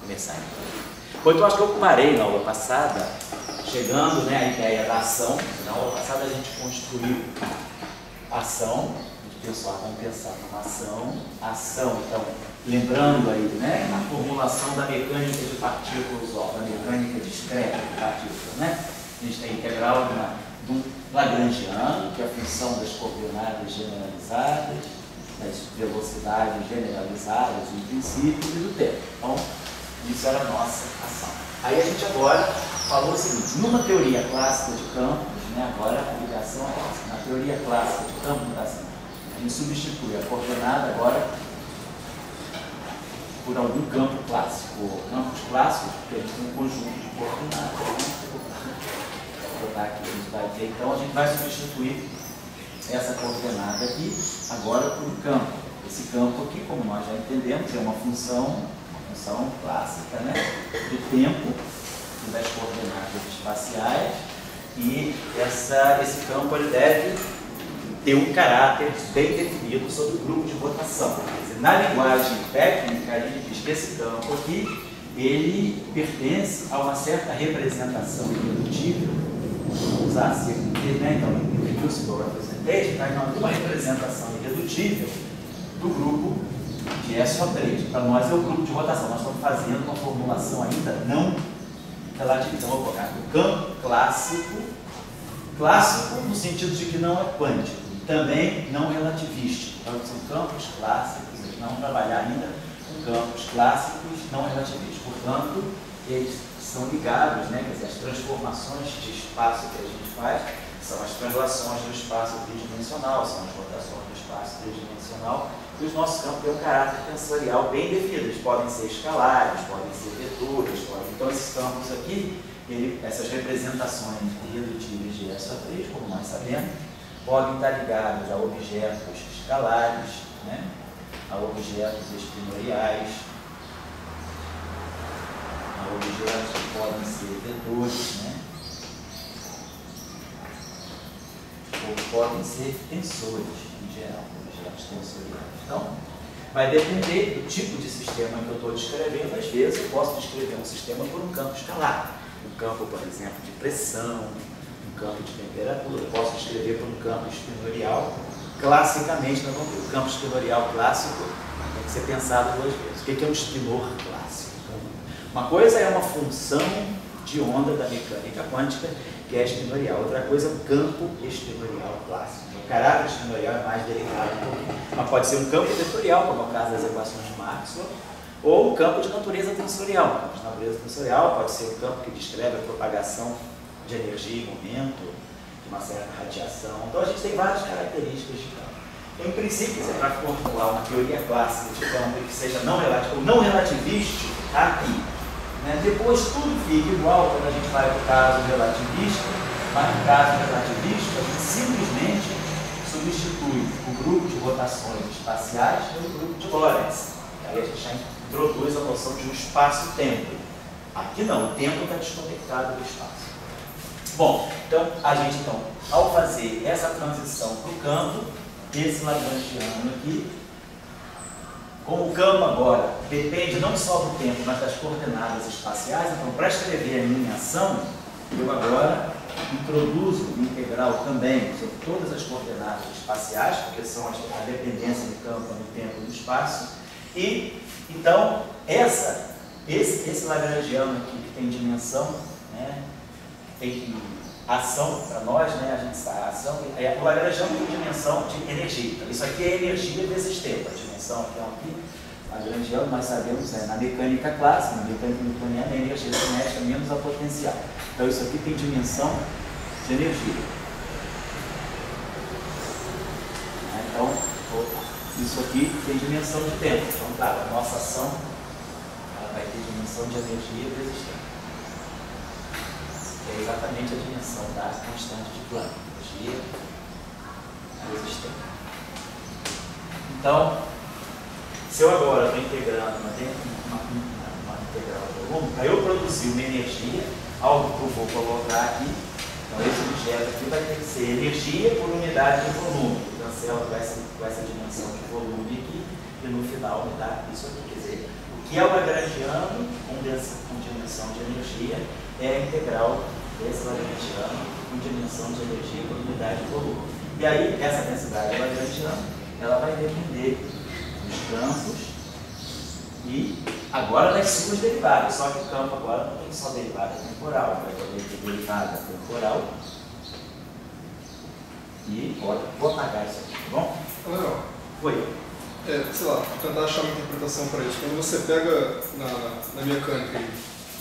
começar então. Bom, então acho que eu parei na aula passada, chegando, né, à ideia da ação. Na aula passada a gente construiu a ação, a gente pensou, vamos pensar numa ação. A ação, então, lembrando aí, né, a formulação da mecânica de partículas, ó, da mecânica discreta de partículas, né? A gente tem a integral do Lagrangiano, que é a função das coordenadas generalizadas, das velocidades generalizadas, em princípio, e do tempo. Então, isso era a nossa ação. Aí a gente agora falou o seguinte: numa teoria clássica de campos, né, agora a ligação é essa. Na teoria clássica de campos, assim, a gente substitui a coordenada agora por algum campo clássico. Campos clássicos, porque a gente tem um conjunto de coordenadas. Vou botar aqui, a gente vai ter, então a gente vai substituir essa coordenada aqui agora por um campo. Esse campo aqui, como nós já entendemos, é uma função clássica, né, do tempo e das coordenadas espaciais, e esse campo ele deve ter um caráter bem definido sobre o grupo de rotação. Quer dizer, na linguagem técnica, a gente diz que esse campo aqui ele pertence a uma certa representação irredutível. Vou usar assim, né? Então, irreducible representation está em alguma representação irredutível do grupo de SO3. Para nós é o grupo de rotação. Nós estamos fazendo uma formulação ainda não relativa. Então, vou colocar o campo clássico, clássico no sentido de que não é quântico, também não relativístico. Então, são campos clássicos, eles vão trabalhar ainda com campos clássicos não relativísticos. Portanto, eles são ligados, né? Quer dizer, as transformações de espaço que a gente faz são as translações do espaço tridimensional, são as rotações do espaço tridimensional. E os nossos campos têm um caráter tensorial bem definido. Eles podem ser escalares, podem ser vetores, então esses campos aqui, essas representações irredutíveis de SO3, como nós sabemos, podem estar ligados a objetos escalares, né? A objetos espinoriais, a objetos que podem ser vetores, né? Ou podem ser tensores, em geral, objetos tensoriais. Então, vai depender do tipo de sistema que eu estou descrevendo. Às vezes eu posso descrever um sistema por um campo escalar. Um campo, por exemplo, de pressão, um campo de temperatura. Eu posso descrever por um campo espinorial. Classicamente, nós vamos ver. O campo espinorial clássico tem que ser pensado duas vezes. O que é um espinor clássico? Uma coisa é uma função de onda da mecânica quântica, que é espinorial. Outra coisa é um campo espinorial clássico. O caráter espinorial é mais delicado um pouquinho. Mas pode ser um campo vetorial, como é o caso das equações de Maxwell, ou um campo de natureza tensorial. Um campo de natureza tensorial pode ser um campo que descreve a propagação de energia e momento, de uma certa radiação. Então a gente tem várias características de campo. Então, em princípio, você vai formular uma teoria clássica de campo que seja não relativístico, aqui. Né? Depois tudo fica igual quando a gente vai para o caso relativista, mas no caso relativista, a gente simplesmente substitui o grupo de rotações espaciais pelo grupo de Lorentz. Aí a gente já introduz a noção de um espaço-tempo. Aqui não, o tempo está desconectado do espaço. Bom, então a gente, ao fazer essa transição para o campo, esse Lagrangiano aqui, como o campo agora depende não só do tempo, mas das coordenadas espaciais, então para escrever a minha ação, eu agora introduzo o integral também sobre todas as coordenadas espaciais, porque são a dependência do campo no tempo e no espaço. E então esse Lagrangiano aqui que tem dimensão, né, tem ação para nós, né, a gente sabe, a ação, o Lagrangiano tem dimensão de energia. Então, isso aqui é energia vezes tempo. A dimensão então, aqui, Lagrangiano, nós sabemos, na mecânica clássica, na mecânica newtoniana, a energia cinética menos a potencial. Então, isso aqui tem dimensão de energia. Então, isso aqui tem dimensão de tempo. Então, claro, a nossa ação ela vai ter dimensão de energia vezes tempo. É exatamente a dimensão da constante de Planck, energia vezes tempo. Então, se eu agora estou integrando uma integral de volume, para eu produzir uma energia, algo que eu vou colocar aqui, então esse objeto aqui vai ter que ser energia por unidade de volume. Eu cancelo com essa dimensão de volume aqui, e no final me dá isso aqui. Quer dizer, o que é o Lagrangiano com com dimensão de energia é a integral desse lagrangiano com dimensão de energia por unidade de volume. E aí, essa densidade lagrangiana, ela vai depender dos campos e agora das suas derivadas. Só que o campo agora não tem só derivada temporal, vai poder ter derivada temporal. E vou apagar isso aqui, tá bom? Legal. Foi. Sei lá, vou tentar achar uma interpretação para isso. Quando você pega na mecânica,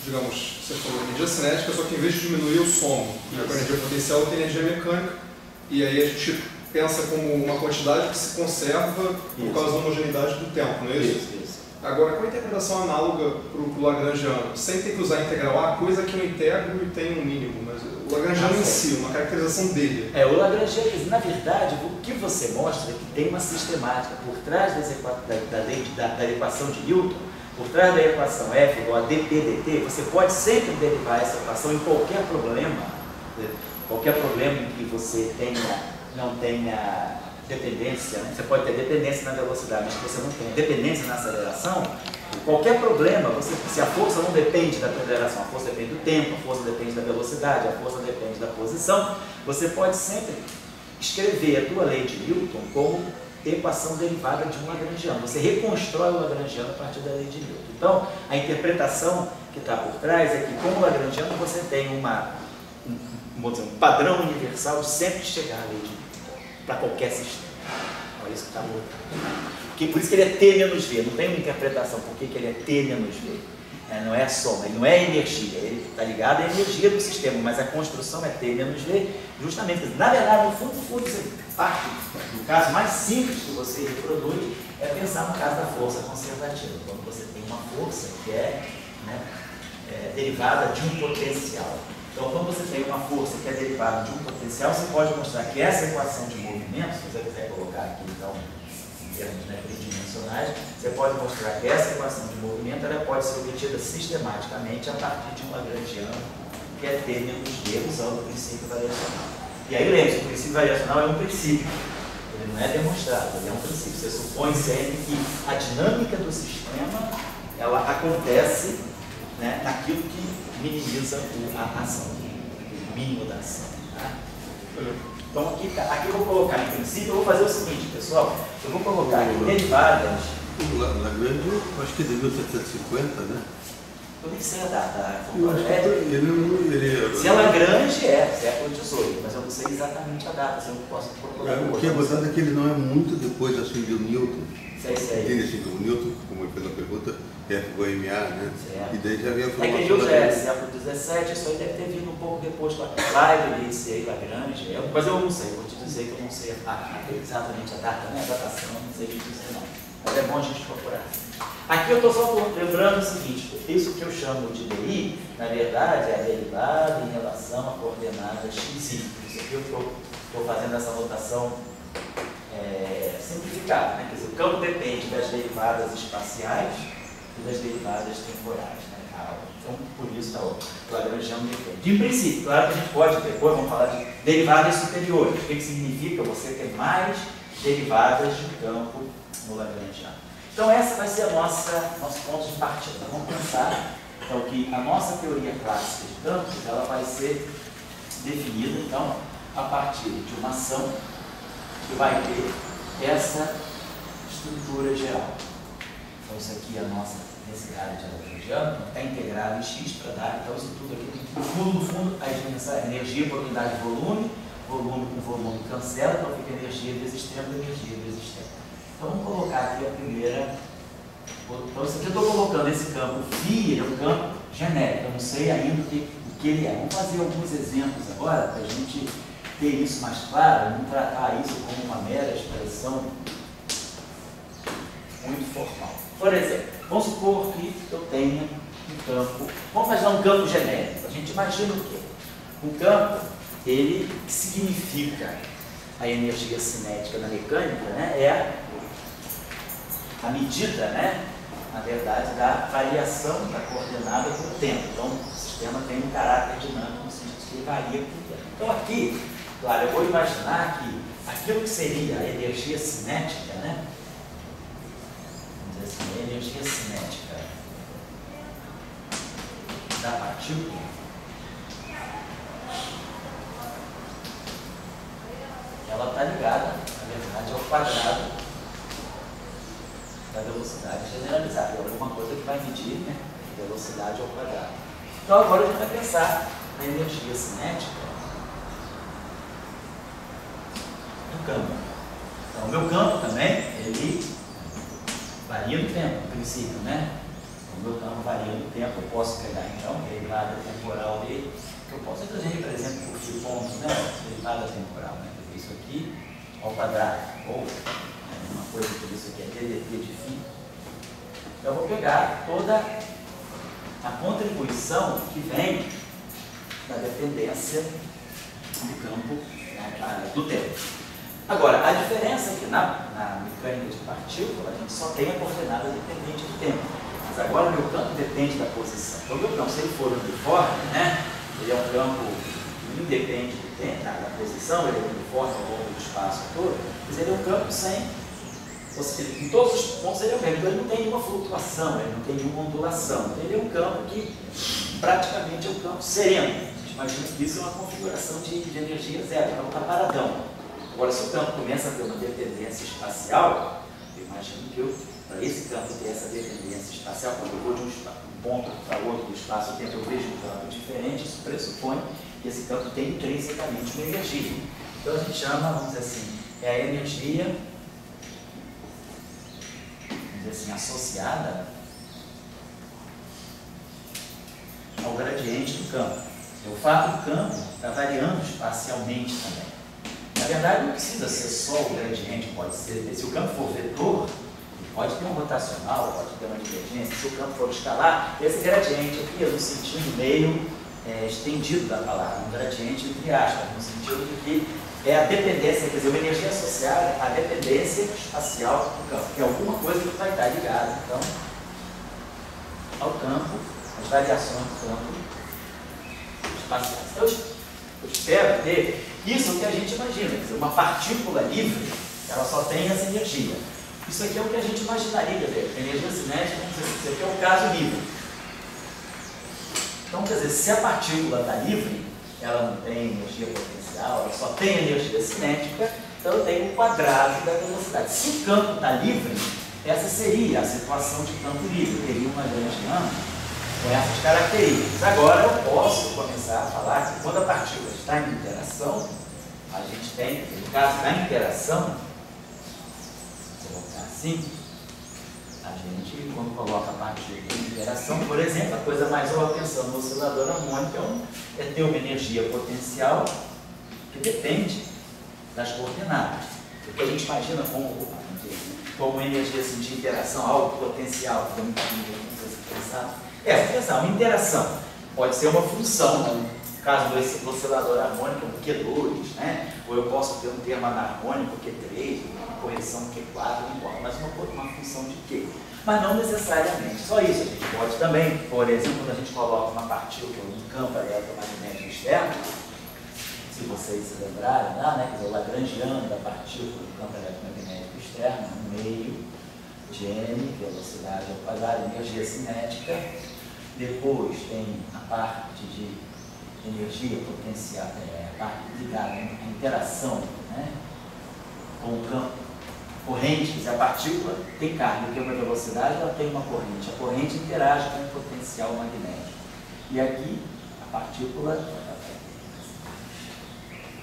digamos, você falou energia cinética, só que em vez de diminuir eu somo. Com a energia potencial tem energia mecânica, e aí a gente pensa como uma quantidade que se conserva por causa da homogeneidade do tempo, não é isso? Isso. Agora, com a interpretação análoga para o lagrangiano, sem ter que usar a integral A, coisa que eu integro e tem um mínimo, mas o lagrangiano em si, uma caracterização dele. O lagrangiano, na verdade, o que você mostra é que tem uma sistemática por trás da equação de Newton, por trás da equação F igual a dp dt, você pode sempre derivar essa equação em qualquer problema em que você não tenha dependência, né? Você pode ter dependência na velocidade, mas se você não tem dependência na aceleração, qualquer problema, se a força não depende da aceleração, a força depende do tempo, a força depende da velocidade, a força depende da posição, você pode sempre escrever a tua lei de Newton como equação derivada de um lagrangiano. Você reconstrói o lagrangiano a partir da lei de Newton. Então, a interpretação que está por trás é que, como lagrangiano, você tem um padrão universal de sempre chegar à lei de Newton para qualquer sistema. Olha isso que está louco. Por isso que ele é T menos V. Não tem uma interpretação por que ele é T menos V. Não é a soma, ele não é energia. Ele está ligado à energia do sistema, mas a construção é T menos V, justamente porque, na verdade, no fundo, parte do caso mais simples que você reproduz é pensar no caso da força conservativa. Quando você tem uma força que é derivada de um potencial. Então, quando você tem uma força que é derivada de um potencial, você pode mostrar que essa equação de movimento, se você quiser colocar aqui, então, em termos tridimensionais, você pode mostrar que essa equação de movimento ela pode ser obtida sistematicamente a partir de um lagrangiano, que é T menos V, usando o princípio variacional. E aí, lembre-se, o princípio variacional é um princípio, ele não é demonstrado, ele é um princípio. Você supõe sempre que a dinâmica do sistema ela acontece, né, naquilo que minimiza a ação, o mínimo da ação. Tá? Então aqui eu vou colocar em princípio, eu vou fazer o seguinte, pessoal, eu vou colocar aqui derivadas. O Lagrange, eu acho que é de 1750, né? Eu nem sei a data. Se é Lagrange, século XVIII, mas eu não sei exatamente a data, se eu não posso procurar. O que é verdade é que ele não é muito depois assim de Newton. Sei. Entende assim, o Newton, como ele fez a pergunta, F igual a MA, né? Certo. E daí já havia a É que formação Newton é século XVII, isso aí deve ter vindo um pouco depois com Leibniz e Lagrange, mas eu não sei, vou te dizer que eu não sei exatamente a data, né? A datação, não sei te dizer não. Mas é bom a gente procurar. Aqui eu estou só lembrando o seguinte, isso que eu chamo de DI, na verdade é a derivada em relação à coordenada x. Isso aqui eu estou fazendo essa notação simplificada, né? Quer dizer, o campo depende das derivadas espaciais e das derivadas temporais, né? Então, por isso o lagrangiano depende. De princípio, claro que a gente pode, depois vamos falar de derivadas superiores. O que significa você ter mais derivadas de campo no lagrangiano. Então, essa vai ser nosso ponto de partida. Vamos pensar então, que a nossa teoria clássica de campos ela vai ser definida então, a partir de uma ação que vai ter essa estrutura geral. Então, isso aqui é a nossa densidade de lagrangiano, está integrado em x para dar, então, isso tudo aqui, no fundo, a energia por unidade de volume com volume cancela, então fica energia vezes tempo, energia vezes tempo. Então, vamos colocar aqui a primeira. Então, isso aqui eu estou colocando esse campo phi, é um campo genérico, eu não sei ainda o que ele é. Vamos fazer alguns exemplos agora, para a gente ter isso mais claro, não tratar isso como uma mera expressão muito formal. Por exemplo, vamos supor que eu tenha um campo, vamos imaginar um campo genérico. A gente imagina o quê? Um campo, ele significa a energia cinética na mecânica, né? É a medida, né? Na verdade, da variação da coordenada com o tempo. Então, o sistema tem um caráter dinâmico no sentido que ele varia com o tempo. Então, aqui, claro, eu vou imaginar que aquilo que seria a energia cinética, né? Vamos dizer assim, a energia cinética da partícula, ela está ligada, na verdade, ao quadrado da velocidade generalizada. É alguma coisa que vai medir, né, velocidade ao quadrado. Então agora a gente vai pensar na energia cinética do campo. Então o meu campo também, ele varia no tempo, no princípio, né? O meu campo varia no tempo, eu posso pegar então a derivada temporal dele, que eu posso inclusive, por exemplo, por fio pontos, né? Derivada temporal, né? Isso aqui ao quadrado, ou uma coisa por isso aqui é DDT de φ. Eu vou pegar toda a contribuição que vem da dependência do campo, do tempo. Agora, a diferença é que na mecânica de partícula, a gente só tem a coordenada dependente do tempo. Mas agora o meu campo depende da posição. Então, o meu campo, se ele for uniforme, né, ele é um campo que independe do tempo, da posição, ele é uniforme ao longo do espaço todo, mas ele é um campo sem, ou seja, em todos os pontos ele é o mesmo. Então, ele não tem nenhuma flutuação, ele não tem nenhuma ondulação. Então, ele é um campo que praticamente é um campo sereno. A gente imagina que isso é uma configuração de energia zero, então está paradão. Agora, se o campo começa a ter uma dependência espacial, eu imagino que para esse campo ter essa dependência espacial, quando eu vou de um ponto para outro do espaço-tempo, eu vejo um campo diferente, isso pressupõe que esse campo tem intrinsecamente uma energia. Então a gente chama, vamos dizer assim, é a energia, vamos dizer assim, associada ao gradiente do campo. O fato do campo está variando espacialmente também. Na verdade, não precisa ser só o gradiente, pode ser, se o campo for vetor, pode ter um rotacional, pode ter uma divergência. Se o campo for escalar, esse gradiente aqui é no sentido meio estendido da palavra, um gradiente entre aspas, no sentido de que é a dependência, quer dizer, uma energia associada à dependência espacial do campo, que é alguma coisa que vai estar ligada, então, ao campo, às variações do campo espaciais. Então, eu espero ter isso que a gente imagina, quer dizer, uma partícula livre, ela só tem essa energia. Isso aqui é o que a gente imaginaria, quer dizer, energia cinética, isso aqui é o caso livre. Então, quer dizer, se a partícula está livre, ela não tem energia potencial, ela só tem energia cinética, então eu tenho o quadrado da velocidade. Se o campo está livre, essa seria a situação de campo livre, teria uma grande âmbito com essas características. Agora eu posso começar a falar que quando a partícula está em interação, a gente tem, no caso da interação, assim, a gente, quando coloca a partícula em interação, por exemplo, a coisa mais óbvia, pensando no oscilador harmônico, é ter uma energia potencial que depende das coordenadas. O que a gente imagina como energia assim, de interação, algo potencial, que é muito pensar. Uma interação pode ser uma função, no caso do oscilador harmônico, um Q2, né? Ou eu posso ter um termo anarmônico, Q3, uma correção Q4, não importa, mas uma função de Q. Mas não necessariamente, só isso. A gente pode também, por exemplo, quando a gente coloca uma partícula em campo eletromagnético externo, se vocês se lembrarem, né? Quer dizer, o lagrangiano da partícula do campo eletromagnético externo, meio de n, velocidade ao quadrado, energia cinética. Depois tem a parte de energia potencial, a parte ligada à interação, né, com o campo, corrente, a partícula tem carga, tem uma velocidade, ela tem uma corrente. A corrente interage com o potencial magnético. E aqui, a partícula,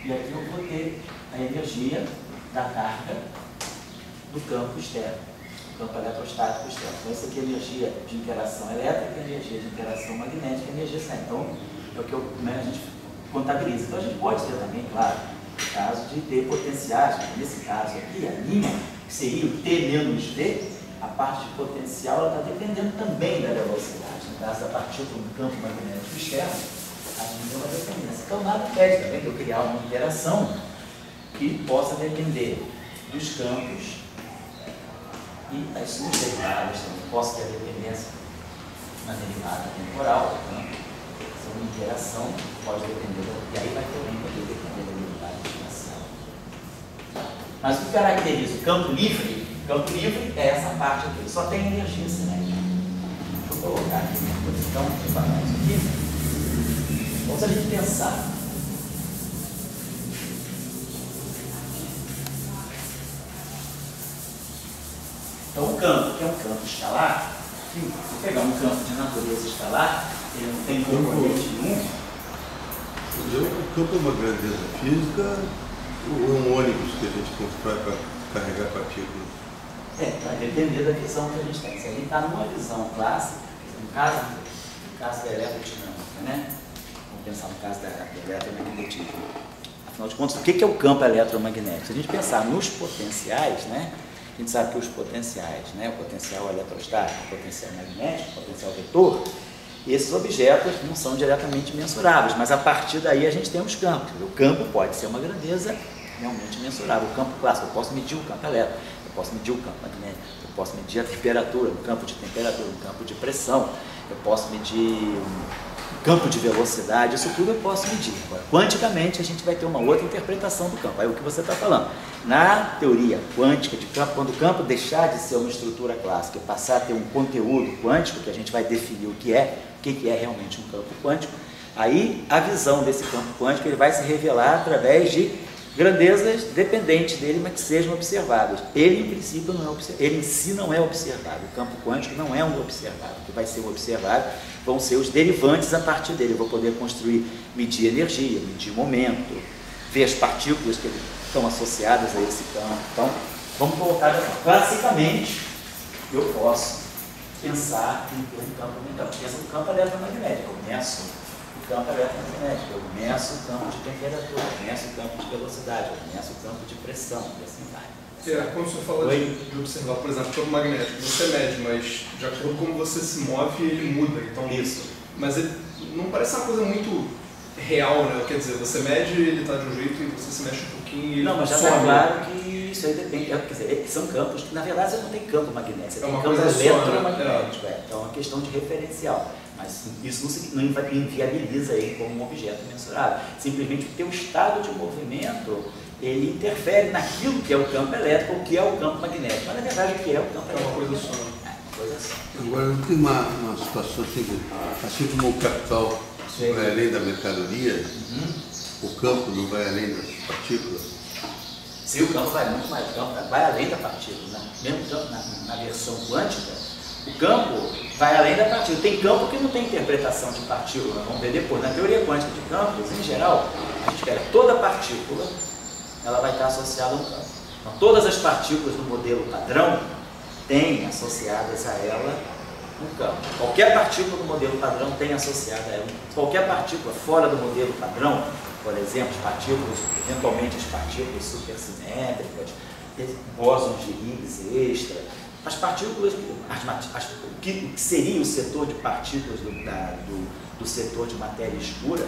e aqui eu vou ter a energia da carga do campo externo. Campo eletrostático externo. Então, isso aqui é energia de interação elétrica, energia de interação magnética, energia cinética. Então, é o que a gente contabiliza. Então, a gente pode ter também, claro, o caso de ter potenciais. Nesse caso aqui, a linha, que seria o T menos V, a parte de potencial está dependendo também da velocidade. No caso da partícula do campo magnético externo, a gente tem uma dependência. Então, nada impede também de eu criar uma interação que possa depender dos campos e as suas derivadas também. Posso ter a dependência na derivada temporal, né? Uma interação pode depender, e aí vai também poder depender da derivada espacial. Mas o que caracteriza o campo livre? O campo livre é essa parte aqui, só tem energia cinética. Deixa eu colocar aqui uma posição, separar isso aqui. se a gente pensar. Então, o campo, que é um campo escalar, se pegar um campo de natureza escalar, ele não tem componente nenhum. O campo é uma grandeza física ou um ônibus que a gente constrói para carregar partículas? Vai depender da visão que a gente tem. Se a gente está numa visão clássica, no caso da eletrodinâmica, né? Vamos pensar no caso da eletromagnetismo. Afinal de contas, o que é o campo eletromagnético? Se a gente pensar nos potenciais, né? A gente sabe que os potenciais, né? O potencial eletrostático, o potencial magnético, o potencial vetor, esses objetos não são diretamente mensuráveis, mas a partir daí a gente tem os campos. O campo pode ser uma grandeza realmente mensurável. O campo clássico, eu posso medir o campo elétrico, eu posso medir o campo magnético, eu posso medir a temperatura, no campo de temperatura, no campo de pressão, eu posso medir o campo de velocidade, isso tudo eu posso medir. Agora, quanticamente a gente vai ter uma outra interpretação do campo. Aí o que você está falando? Na teoria quântica de campo, quando o campo deixar de ser uma estrutura clássica e passar a ter um conteúdo quântico, que a gente vai definir o que é realmente um campo quântico, aí a visão desse campo quântico ele vai se revelar através de grandezas dependentes dele, mas que sejam observáveis. Ele, em princípio, não é observável. Ele em si não é observável. O campo quântico não é um observável. O que vai ser um observável vão ser os derivantes a partir dele. Eu vou poder construir, medir energia, medir momento, ver as partículas que estão associadas a esse campo. Então, vamos colocar assim. Classicamente, eu posso pensar em ter um campo mental. Eu penso no campo eletromagnético. Eu meço o campo eletromagnético, eu meço o campo de temperatura, eu meço o campo de velocidade, eu meço o campo de pressão, e assim vai. Quando você fala de observar, por exemplo, o campo magnético, você mede, mas de acordo com como você se move, ele muda. Então, isso. Mas ele não parece uma coisa muito real, né? Quer dizer, você mede, ele está de um jeito, e você se mexe um pouquinho e ele não, mas já está claro que isso aí depende. Quer dizer, são campos que, na verdade, você não tem campo magnético, você tem campo eletromagnético. Então, é uma questão de referencial. Mas isso não inviabiliza ele como um objeto mensurável. Simplesmente o teu estado de movimento, ele interfere naquilo que é o campo elétrico ou que é o campo magnético. Mas, na verdade, o que é o campo elétrico? É uma coisa só. Agora, não tem uma situação assim como o capital vai além da mercadoria, o campo não vai além das partículas? Sim, o campo vai muito mais, o campo vai além da partícula. Né? Mesmo na versão quântica, o campo vai além da partícula. Tem campo que não tem interpretação de partícula, nós vamos ver depois. Na teoria quântica de campos, em geral, a gente pega toda partícula, ela vai estar associada a um campo. Então, todas as partículas do modelo padrão têm associadas a ela um campo. Qualquer partícula do modelo padrão tem associada a ela. Qualquer partícula fora do modelo padrão, por exemplo, eventualmente as partículas supersimétricas, bósons de Higgs extra, as partículas, o que seria o setor de partículas do setor de matéria escura,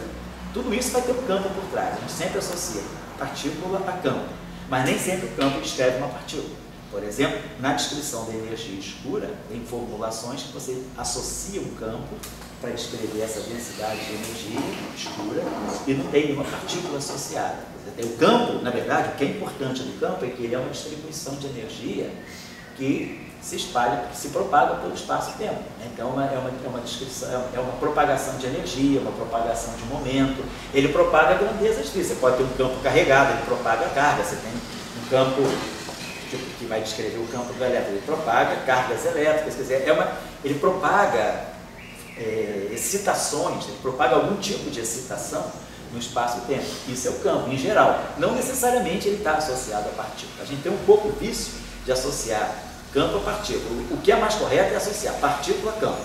tudo isso vai ter um campo por trás. A gente sempre associa partícula a campo, mas nem sempre o campo descreve uma partícula. Por exemplo, na descrição da energia escura, tem formulações que você associa um campo para descrever essa densidade de energia escura e não tem nenhuma partícula associada. Você tem o campo, na verdade, o que é importante do campo é que ele é uma distribuição de energia que se espalha, que se propaga pelo espaço-tempo. Então, é uma descrição, é uma propagação de energia, uma propagação de momento. Ele propaga grandezas físicas. Você pode ter um campo carregado, ele propaga carga. Você tem um campo que vai descrever o campo do elétrico, ele propaga cargas elétricas, quer dizer, ele propaga excitações, ele propaga algum tipo de excitação no espaço-tempo. Isso é o campo, em geral. Não necessariamente ele está associado à partícula. A gente tem um pouco o vício de associar campo a partícula. O que é mais correto é associar partícula a campo.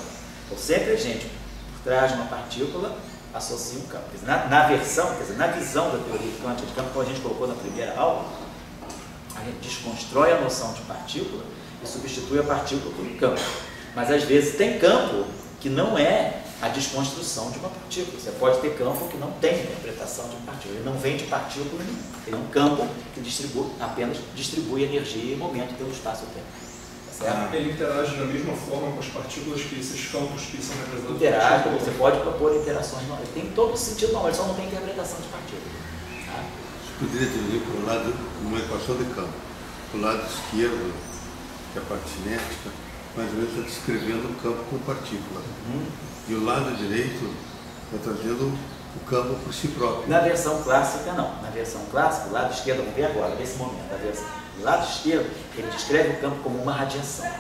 Então, sempre a gente, por trás de uma partícula, associa um campo. Na visão da teoria quântica de campo, como a gente colocou na primeira aula, a gente desconstrói a noção de partícula e substitui a partícula por um campo. Mas, às vezes, tem campo que não é a desconstrução de uma partícula. Você pode ter campo que não tem interpretação de partícula. Ele não vem de partícula nenhuma. Ele é um campo que apenas distribui energia e momento pelo espaço-tempo. Certo? Ele interage da mesma forma com as partículas que esses campos que são representados. Interage, você pode propor interações. Não, ele tem todo o sentido, não, ele só não tem interpretação de partícula. Tá? Poderia dizer para o lado, uma equação de campo. Para o lado esquerdo, que é a parte cinética, mais ou menos está descrevendo o campo com partícula. E o lado direito está trazendo o campo por si próprio. Na versão clássica, não. Na versão clássica, o lado esquerdo, vamos ver agora, nesse momento, o lado esquerdo, ele descreve o campo como uma radiação.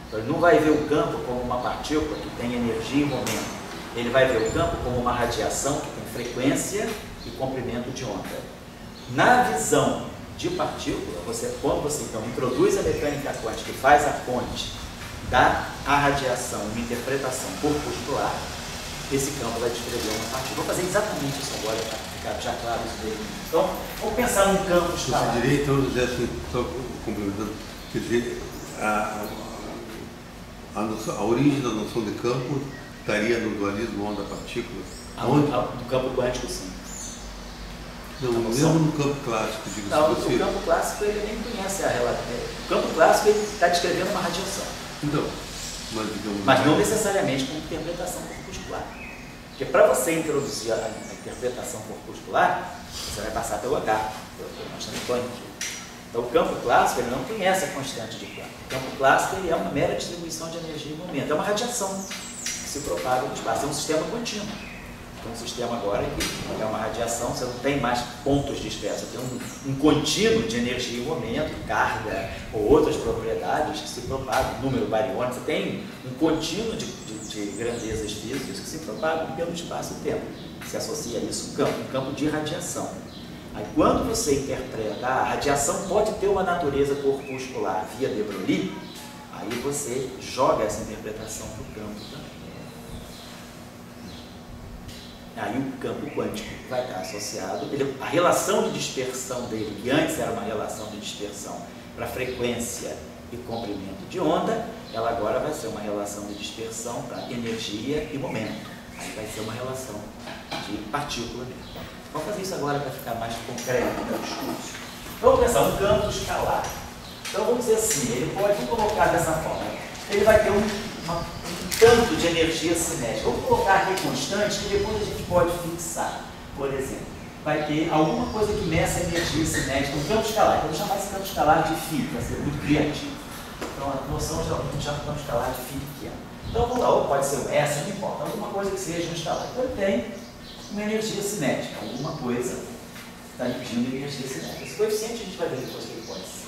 Então, ele não vai ver o campo como uma partícula que tem energia e momento. Ele vai ver o campo como uma radiação que tem frequência e comprimento de onda. Na visão de partícula, quando você então introduz a mecânica quântica e faz a ponte da radiação, uma interpretação corpuscular, esse campo vai descrever uma partícula. Vou fazer exatamente isso agora para ficar já claro isso dele. Então, vamos pensar num campo escalar. Você diria, então, José, assim, só complementando, quer dizer, a origem da noção de campo estaria no dualismo onda-partícula? No campo quântico, sim. Não, mesmo no campo clássico, digo não, assim. O campo clássico ele nem conhece a relação. O campo clássico ele está descrevendo uma radiação. Então, mas não necessariamente com interpretação corpuscular. Porque para você introduzir a interpretação corpuscular, você vai passar pelo H, pela constante quântica. Então o campo clássico ele não conhece a constante de Planck. O campo clássico ele é uma mera distribuição de energia e momento. É uma radiação que se propaga no espaço. É um sistema contínuo. Então, um sistema agora que é uma radiação, você não tem mais pontos dispersos, você tem um contínuo de energia e momento, carga ou outras propriedades que se propagam, número bariônico, você tem um contínuo de grandezas físicas que se propagam pelo espaço e tempo. Se associa a isso um campo de radiação. Aí, quando você interpreta, a radiação pode ter uma natureza corpuscular via de Broglie, aí você joga essa interpretação para o campo também. Aí o campo quântico vai estar associado, a relação de dispersão dele, que antes era uma relação de dispersão para frequência e comprimento de onda, ela agora vai ser uma relação de dispersão para energia e momento. Aí vai ser uma relação de partícula mesmo. Vamos fazer isso agora para ficar mais concreto no discurso. Vamos pensar um campo escalar. Então vamos dizer assim, vamos colocar dessa forma, ele vai ter um tanto de energia cinética. Vou colocar aqui constante que depois a gente pode fixar. Por exemplo, vai ter alguma coisa que meça a energia cinética, um campo escalar. Eu vou chamar esse campo escalar de φ, para ser muito criativo. Então a noção geralmente chama campo escalar de φ pequeno. Então vamos lá, ou pode ser um S, não importa, alguma coisa que seja um escalar. Então ele tem uma energia cinética, alguma coisa está impedindo energia cinética. Esse coeficiente a gente vai ver depois que ele pode ser.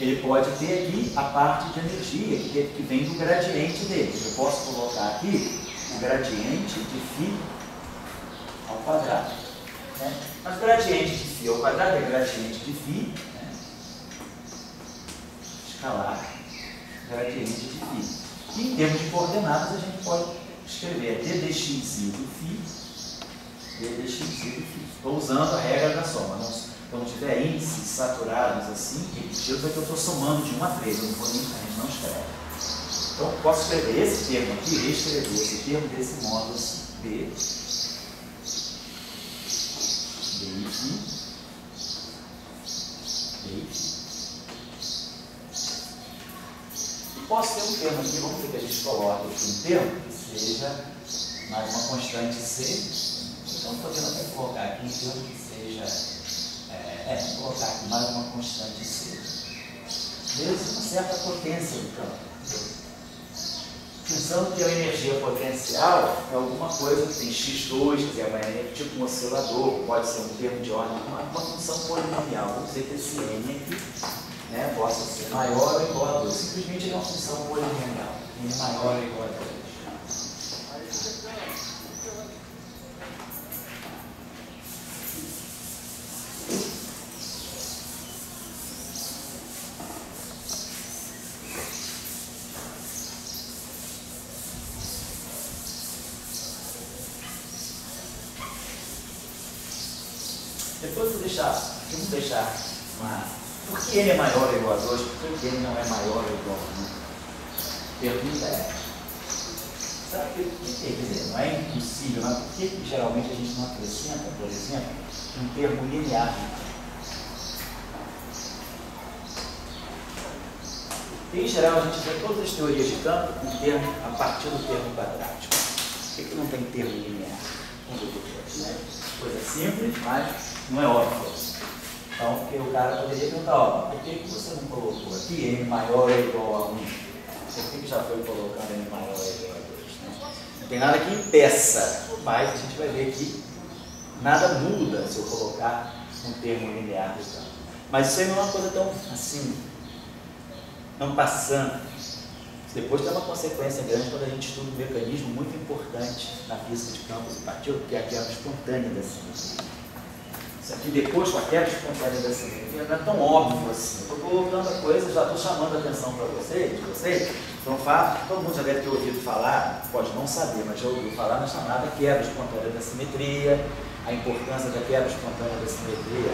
Ele pode ter aqui a parte de energia que vem do gradiente dele. Eu posso colocar aqui o gradiente de φ ao quadrado. Né? Mas o gradiente de φ ao quadrado é gradiente de φ, né? Escalar gradiente de φ. E em termos de coordenadas a gente pode escrever ddxi do φ, ddxi do φ. Estou usando a regra da soma. Quando tiver índices saturados assim, repetidos, é que eu estou somando de 1 a 3, eu não vou nem, a gente não escreve. Então, eu posso escrever esse termo aqui, reescrever esse termo desse modo assim, B, e posso ter um termo aqui, vamos ver que a gente coloca aqui um termo que seja mais uma constante C. Então, estou tentando até colocar aqui um termo que seja... vou colocar aqui mais uma constante C, vezes uma certa potência do campo. Pensando que a energia potencial é alguma coisa que tem x2, quer dizer, é uma energia tipo um oscilador, pode ser um termo de ordem, uma função polinomial. Vamos dizer que esse n aqui, né, possa ser maior ou igual a 2. Simplesmente ele é uma função polinomial. N maior ou igual a 2. Depois vamos deixar uma... Por que n é maior ou igual a 2? Por que n não é maior ou igual a 1? Pergunta é: sabe o que quer dizer? Não é impossível, mas por que geralmente a gente não acrescenta, por exemplo, um termo linear? Em geral, a gente vê todas as teorias de campo a partir do termo quadrático. Por que não tem termo linear? Coisa simples, mas não é óbvio. Então, porque o cara poderia perguntar, por que você não colocou aqui n maior ou igual a 1? Por que já foi colocando n maior ou igual a 2? Né? Não tem nada que impeça, mas a gente vai ver que Nada muda se eu colocar um termo linear do campo. Mas isso aí não é uma coisa tão assim, não passando. Depois tem uma consequência grande quando a gente estuda um mecanismo muito importante na física de campos e partículas, que é a quebra espontânea da simetria. Isso aqui depois, com a quebra espontânea da simetria, não é tão óbvio assim. Eu estou colocando a coisa, já estou chamando a atenção para vocês. Então, todo mundo já deve ter ouvido falar, pode não saber, mas já ouviu falar na chamada quebra espontânea da simetria, a importância da quebra espontânea da simetria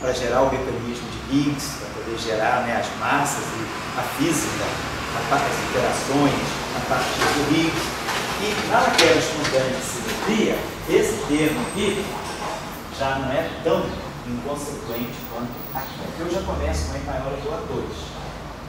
para gerar o mecanismo de Higgs, para poder gerar, né, as massas e a física, as interações, a partir do Higgs. E na quebra espontânea de simetria, esse termo aqui já não é tão inconsequente quanto aqui. Aqui eu já começo com maior igual a 2.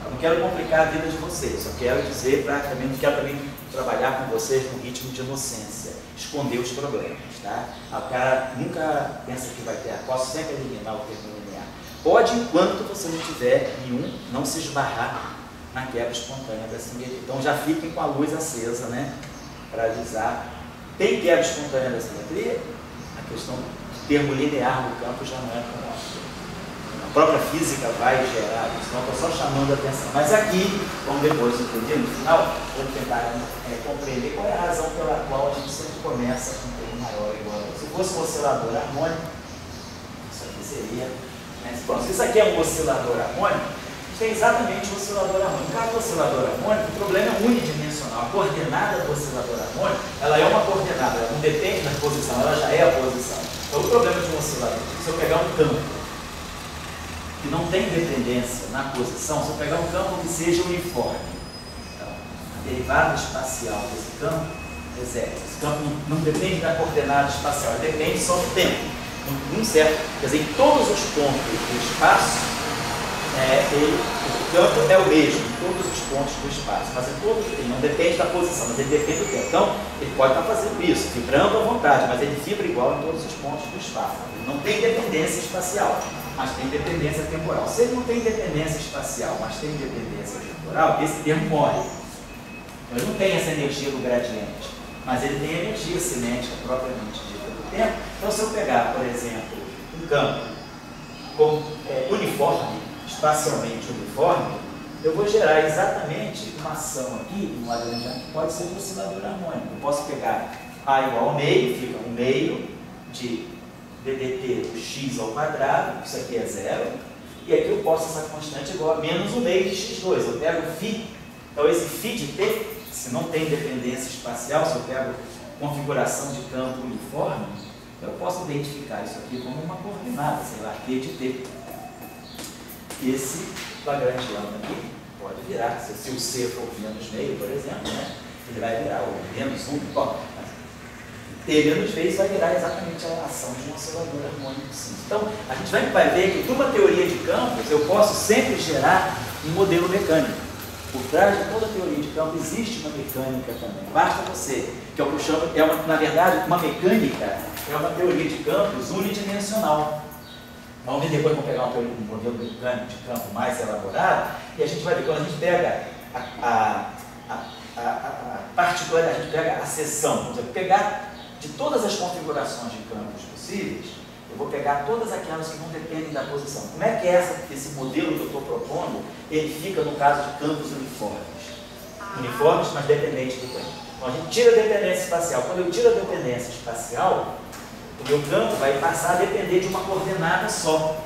Eu não quero complicar a vida de vocês, eu quero dizer não quero também trabalhar com vocês num ritmo de inocência, esconder os problemas, tá? O cara nunca pensa que vai ter, posso sempre eliminar o termo linear. Pode, enquanto você não tiver nenhum, não se esbarrar na quebra espontânea da simetria. Então já fiquem com a luz acesa, né? Para avisar. Tem quebra espontânea da simetria? A questão do termo linear no campo já não é tão óbvio. A própria física vai gerar isso, então estou só chamando a atenção. Mas aqui, vamos depois entender, no final, vamos tentar compreender qual é a razão pela qual a gente sempre começa com um termo maior igual a 2. Se fosse um oscilador harmônico, isso aqui seria, né? Se isso aqui é um oscilador harmônico, tem exatamente o oscilador harmônico. No caso do oscilador harmônico, o problema é unidimensional. A coordenada do oscilador harmônico, ela é uma coordenada, ela não depende da posição, ela já é a posição. Então o problema de um oscilador, se eu pegar um campo que não tem dependência na posição, se eu pegar um campo que seja uniforme, então, a derivada espacial desse campo é zero. Esse campo não depende da coordenada espacial, ele depende só do tempo. Não certo? Quer dizer, em todos os pontos do espaço, o campo é o mesmo em todos os pontos do espaço, mas ele não depende da posição, mas ele depende do tempo. Então, ele pode estar fazendo isso, vibrando à vontade, mas ele vibra igual em todos os pontos do espaço. Ele não tem dependência espacial, mas tem dependência temporal. Se ele não tem dependência espacial, mas tem dependência temporal, esse termo morre. Então, ele não tem essa energia do gradiente, mas ele tem energia cinética propriamente dita do tempo. Então, se eu pegar, por exemplo, um campo uniforme, espacialmente uniforme, eu vou gerar exatamente uma ação aqui, um Lagrangiano, que pode ser um oscilador harmônico. Eu posso pegar A igual ao meio, fica um meio de ddt do x ao quadrado, isso aqui é zero, e aqui eu posso essa constante igual a menos o meio de x2. Eu pego φ, então esse φ de t, se não tem dependência espacial, se eu pego configuração de campo uniforme, eu posso identificar isso aqui como uma coordenada, sei lá, Q de t. Esse Lagrangiano aqui pode virar, se o C for menos meio, por exemplo, né? Ele vai virar o menos 1, T menos V, isso vai virar exatamente a ação de um oscilador harmônico simples. Então, a gente vai ver que, de uma teoria de campos, eu posso sempre gerar um modelo mecânico. Por trás de toda teoria de campos existe uma mecânica também. Basta você, que é o que eu chamo, na verdade, uma mecânica é uma teoria de campos unidimensional. Vamos ver depois, vamos pegar um modelo mecânico de campo mais elaborado, e a gente vai ver, quando a gente pega a particularidade, a gente pega a seção, vamos dizer, pegar de todas as configurações de campos possíveis, eu vou pegar todas aquelas que não dependem da posição. Como é que esse modelo que eu estou propondo, ele fica no caso de campos uniformes? Uniformes, mas dependentes do tempo. Então a gente tira a dependência espacial. Quando eu tiro a dependência espacial, o meu campo vai passar a depender de uma coordenada só.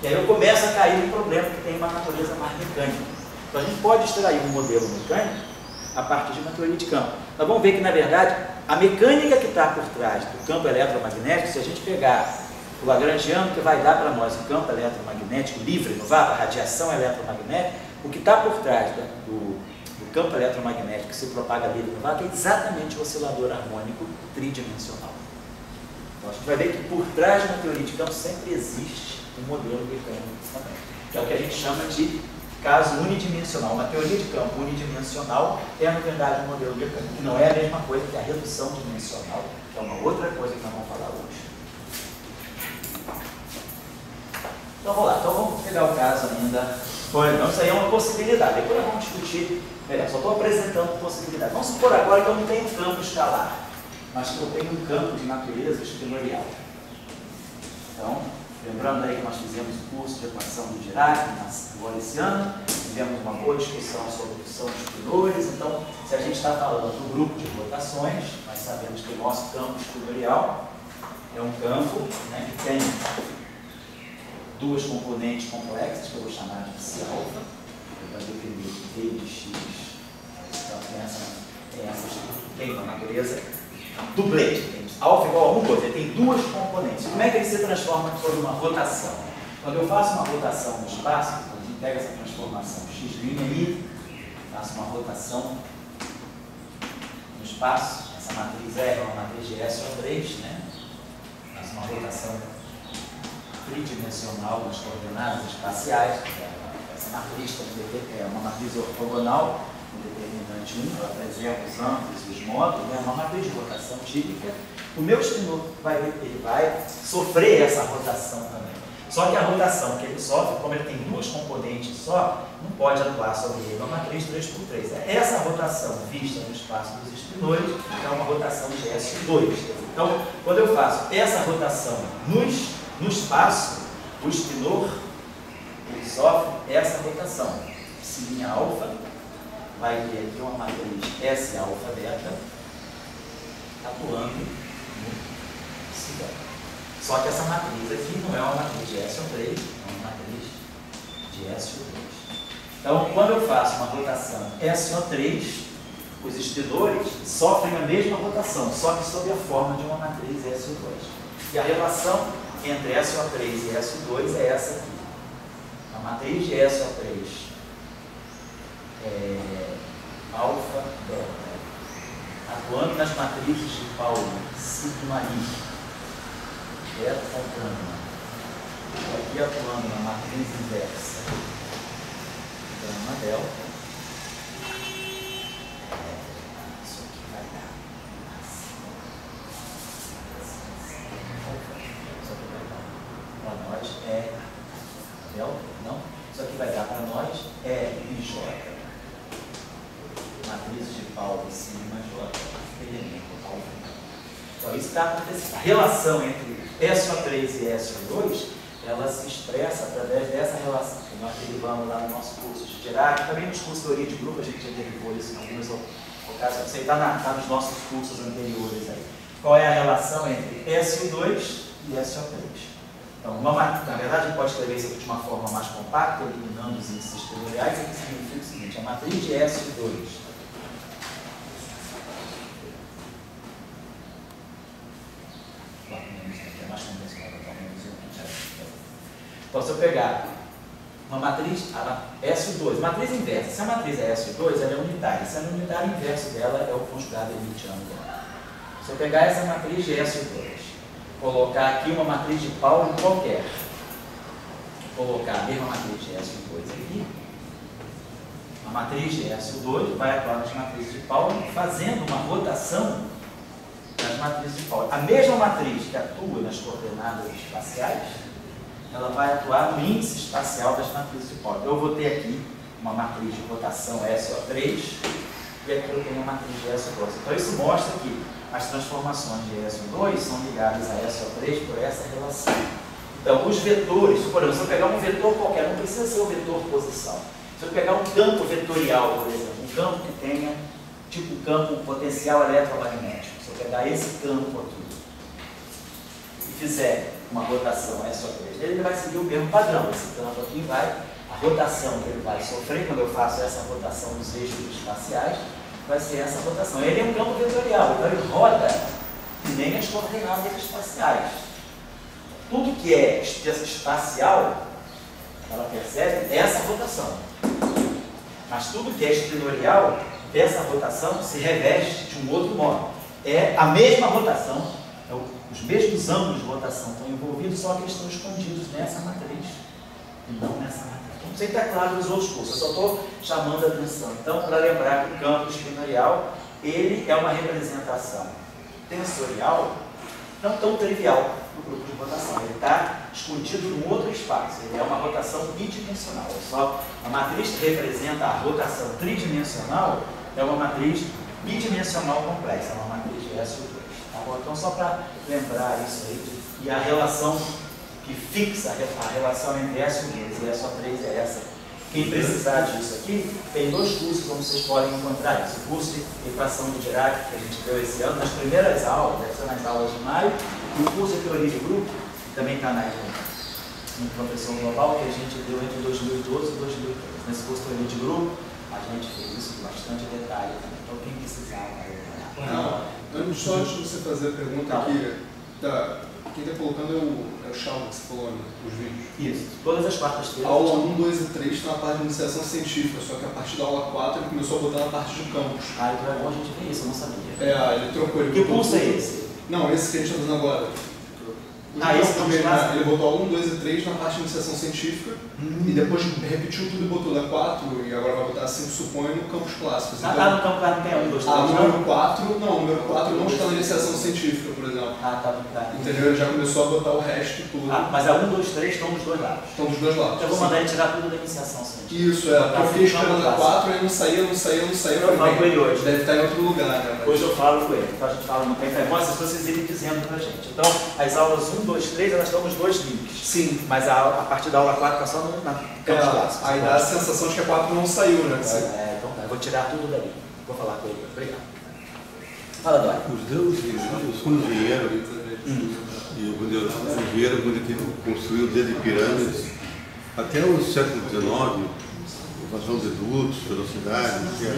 E aí eu começo a cair no problema que tem uma natureza mais mecânica. Então a gente pode extrair um modelo mecânico a partir de uma teoria de campo. Nós vamos ver que, na verdade, a mecânica que está por trás do campo eletromagnético, se a gente pegar o Lagrangiano, que vai dar para nós o campo eletromagnético livre no vácuo, a radiação eletromagnética, o que está por trás do campo eletromagnético que se propaga livre no vácuo é exatamente o oscilador harmônico tridimensional. Então a gente vai ver que por trás de uma teoria de campo sempre existe um modelo mecânico também, que é o que a gente chama de caso unidimensional. Uma teoria de campo unidimensional é, na verdade, um modelo mecânico, que não é a mesma coisa que a redução dimensional, que é uma outra coisa que nós vamos falar hoje. Então vamos lá, então vamos pegar o caso ainda. Então isso aí é uma possibilidade, depois nós vamos discutir, só estou apresentando possibilidade. Vamos supor agora que eu não tenho campo escalar. mas que eu tenho um campo de natureza espinorial. Então, lembrando aí que nós fizemos o curso de equação do Dirac, agora esse ano, tivemos uma boa discussão sobre o que são os espinores. Então, se a gente está falando do grupo de rotações, nós sabemos que o nosso campo espinorial é um campo, né, que tem duas componentes complexas, que eu vou chamar de psi alfa, que vai depender de V de X. Então, tem uma natureza duplete. Alfa igual a 1, 2, ele tem duas componentes. Como é que ele se transforma por uma rotação? Quando eu faço uma rotação no espaço, a gente pega essa transformação x' e faço uma rotação no espaço. Essa matriz R é uma matriz de SO3, né? Faço uma rotação tridimensional nas coordenadas espaciais. Essa matriz é uma matriz ortogonal, um determinante 1, ela apresenta os ângulos e os módulos, é uma matriz de rotação típica. O meu espinor ele vai sofrer essa rotação também. Só que a rotação que ele sofre, como ele tem duas componentes só, não pode atuar sobre ele. É uma matriz 3x3. Essa rotação vista no espaço dos espinores é uma rotação de S2. Então, quando eu faço essa rotação no espaço, o espinor ele sofre essa rotação. Psi' alfa vai ter aqui uma matriz S alfa beta atuando no psi beta. Só que essa matriz aqui não é uma matriz de SO3, é uma matriz de SO2. Então, quando eu faço uma rotação SO3, os espinores sofrem a mesma rotação, só que sob a forma de uma matriz SO2. E a relação entre SO3 e SO2 é essa aqui. A matriz de SO3 é alfa, beta, atuando nas matrizes de Pauli, sigma I, beta gama, e aqui atuando na matriz inversa, gama delta, isso aqui vai dar para nós é delta, não, isso aqui vai dar para nós é J, matriz de Pauli, sigma J, elemento alfa. Então, isso está acontecendo. A relação entre SO3 e SO2, ela se expressa através dessa relação que nós derivamos lá no nosso curso de Dirac. Também nos cursos de teoria de grupo a gente já derivou isso em algumas ocasiões. Você está nos nossos cursos anteriores aí. Qual é a relação entre SO2 e SO3? Então, na verdade, a gente pode escrever isso aqui de uma forma mais compacta, eliminando os índices exterioriais. Isso aqui significa o seguinte: a matriz de SO2 então, se eu pegar uma matriz, a SO2, matriz inversa, se a matriz é SO2, ela é unitária. Se ela é unitária, o inverso dela é o conjugado hermitiano dela. Se eu pegar essa matriz de SO2, colocar aqui uma matriz de Pauli qualquer, colocar a mesma matriz de SO2 aqui, a matriz de SO2 vai atuar nas matrizes de Pauli, fazendo uma rotação nas matrizes de Pauli. A mesma matriz que atua nas coordenadas espaciais, ela vai atuar no índice espacial das matrizes de Pauli. Eu vou ter aqui uma matriz de rotação SO3 e aqui eu tenho uma matriz de SO2. Então isso mostra que as transformações de SO2 são ligadas a SO3 por essa relação. Então os vetores, por exemplo, se eu pegar um vetor qualquer, não precisa ser o vetor posição. Se eu pegar um campo vetorial, por exemplo, um campo que tenha tipo campo potencial eletromagnético, se eu pegar esse campo aqui e fizer uma rotação SO3 dele, ele vai seguir o mesmo padrão. Esse campo aqui a rotação que ele vai sofrer quando eu faço essa rotação dos eixos espaciais, vai ser essa rotação. Ele é um campo vetorial, então ele roda que nem as coordenadas espaciais. Tudo que é espacial, ela percebe essa rotação. Mas tudo que é espinorial, essa rotação se reveste de um outro modo. É a mesma rotação. Os mesmos ângulos de rotação estão envolvidos, só que eles estão escondidos nessa matriz e não nessa matriz. Não sei se está claro nos outros cursos, eu só estou chamando a atenção. Então, para lembrar que o campo espinorial, ele é uma representação tensorial não tão trivial do grupo de rotação. Ele está escondido num outro espaço, ele é uma rotação bidimensional. Só a matriz que representa a rotação tridimensional é uma matriz bidimensional complexa, é uma matriz de SO2. Tá bom? Então, só para lembrar isso aí, e a relação que fixa a relação entre S e 2 e SO3 é essa. Quem precisar disso aqui, tem 2 cursos como vocês podem encontrar isso. O curso de equação de Dirac, que a gente deu esse ano, nas primeiras aulas, deve ser nas aulas de maio, e o curso de teoria de grupo, que também está no Professor Global, que a gente deu entre 2012 e 2013. Nesse curso de teoria de grupo, a gente fez isso com bastante detalhe também. Então, quem precisar, vai acompanhar. Só antes de você fazer a pergunta aqui, quem está colocando é o Charles, que você falou nos vídeos. Isso, todas as quartas-feiras. Aula 1, 2 e 3 está na parte de iniciação científica, só que a partir da aula 4 ele começou a botar na parte de campus. Ah, então é bom a gente ver isso, eu não sabia. Ele trocou. Que curso é esse? Não, esse que a gente está fazendo agora. Esse também, ele botou aula 1, 2 e 3 na parte de iniciação científica e depois repetiu tudo e botou da 4 e agora vai botar 5, suponho, no campus clássico. No campo clássico tem 1, 2, 3. Número 4 não está na iniciação científica, por exemplo. Tá. Entendeu? Ele já começou a botar o resto tudo. Mas a 1, 2, 3 estão dos dois lados. Estão dos dois lados. Então eu vou mandar ele tirar tudo da iniciação científica. Isso, porque eu fiquei esperando a 4 e não saía. Eu falo com ele hoje. Deve estar em outro lugar, né? Hoje eu falo com ele, então a gente fala no tempo, mostra se vocês irem dizendo pra gente. Então, as aulas 1, 2, 3, elas estão nos 2 links. Sim. Mas a partir da aula 4 está só na campus clássico. Aí dá a sensação de que a 4 não saiu, né? Então tá, eu vou tirar tudo dali. Vou falar com ele. Obrigado. Fala, Dória. Eu sou engenheiro. E quando ele construiu desde pirâmides até o século XIX, equação de dutos, velocidade, etc.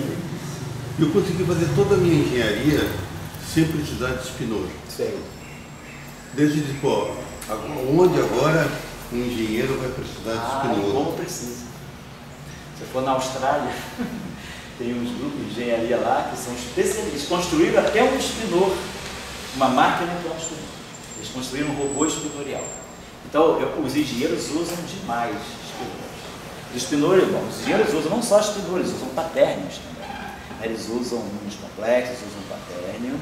E eu consegui fazer toda a minha engenharia sem precisar de espinor. Sei. Desde tipo, onde agora um engenheiro vai precisar de espinor? Como precisa. Se for na Austrália, tem uns grupos de engenharia lá que são especialistas. Construíram até um espinor, uma máquina que é um espinor. Eles construíram um robô espinorial. Então, os engenheiros usam demais espinores. Os engenheiros usam não só espinores, usam patérnios também. Eles usam números complexos, usam patérnios.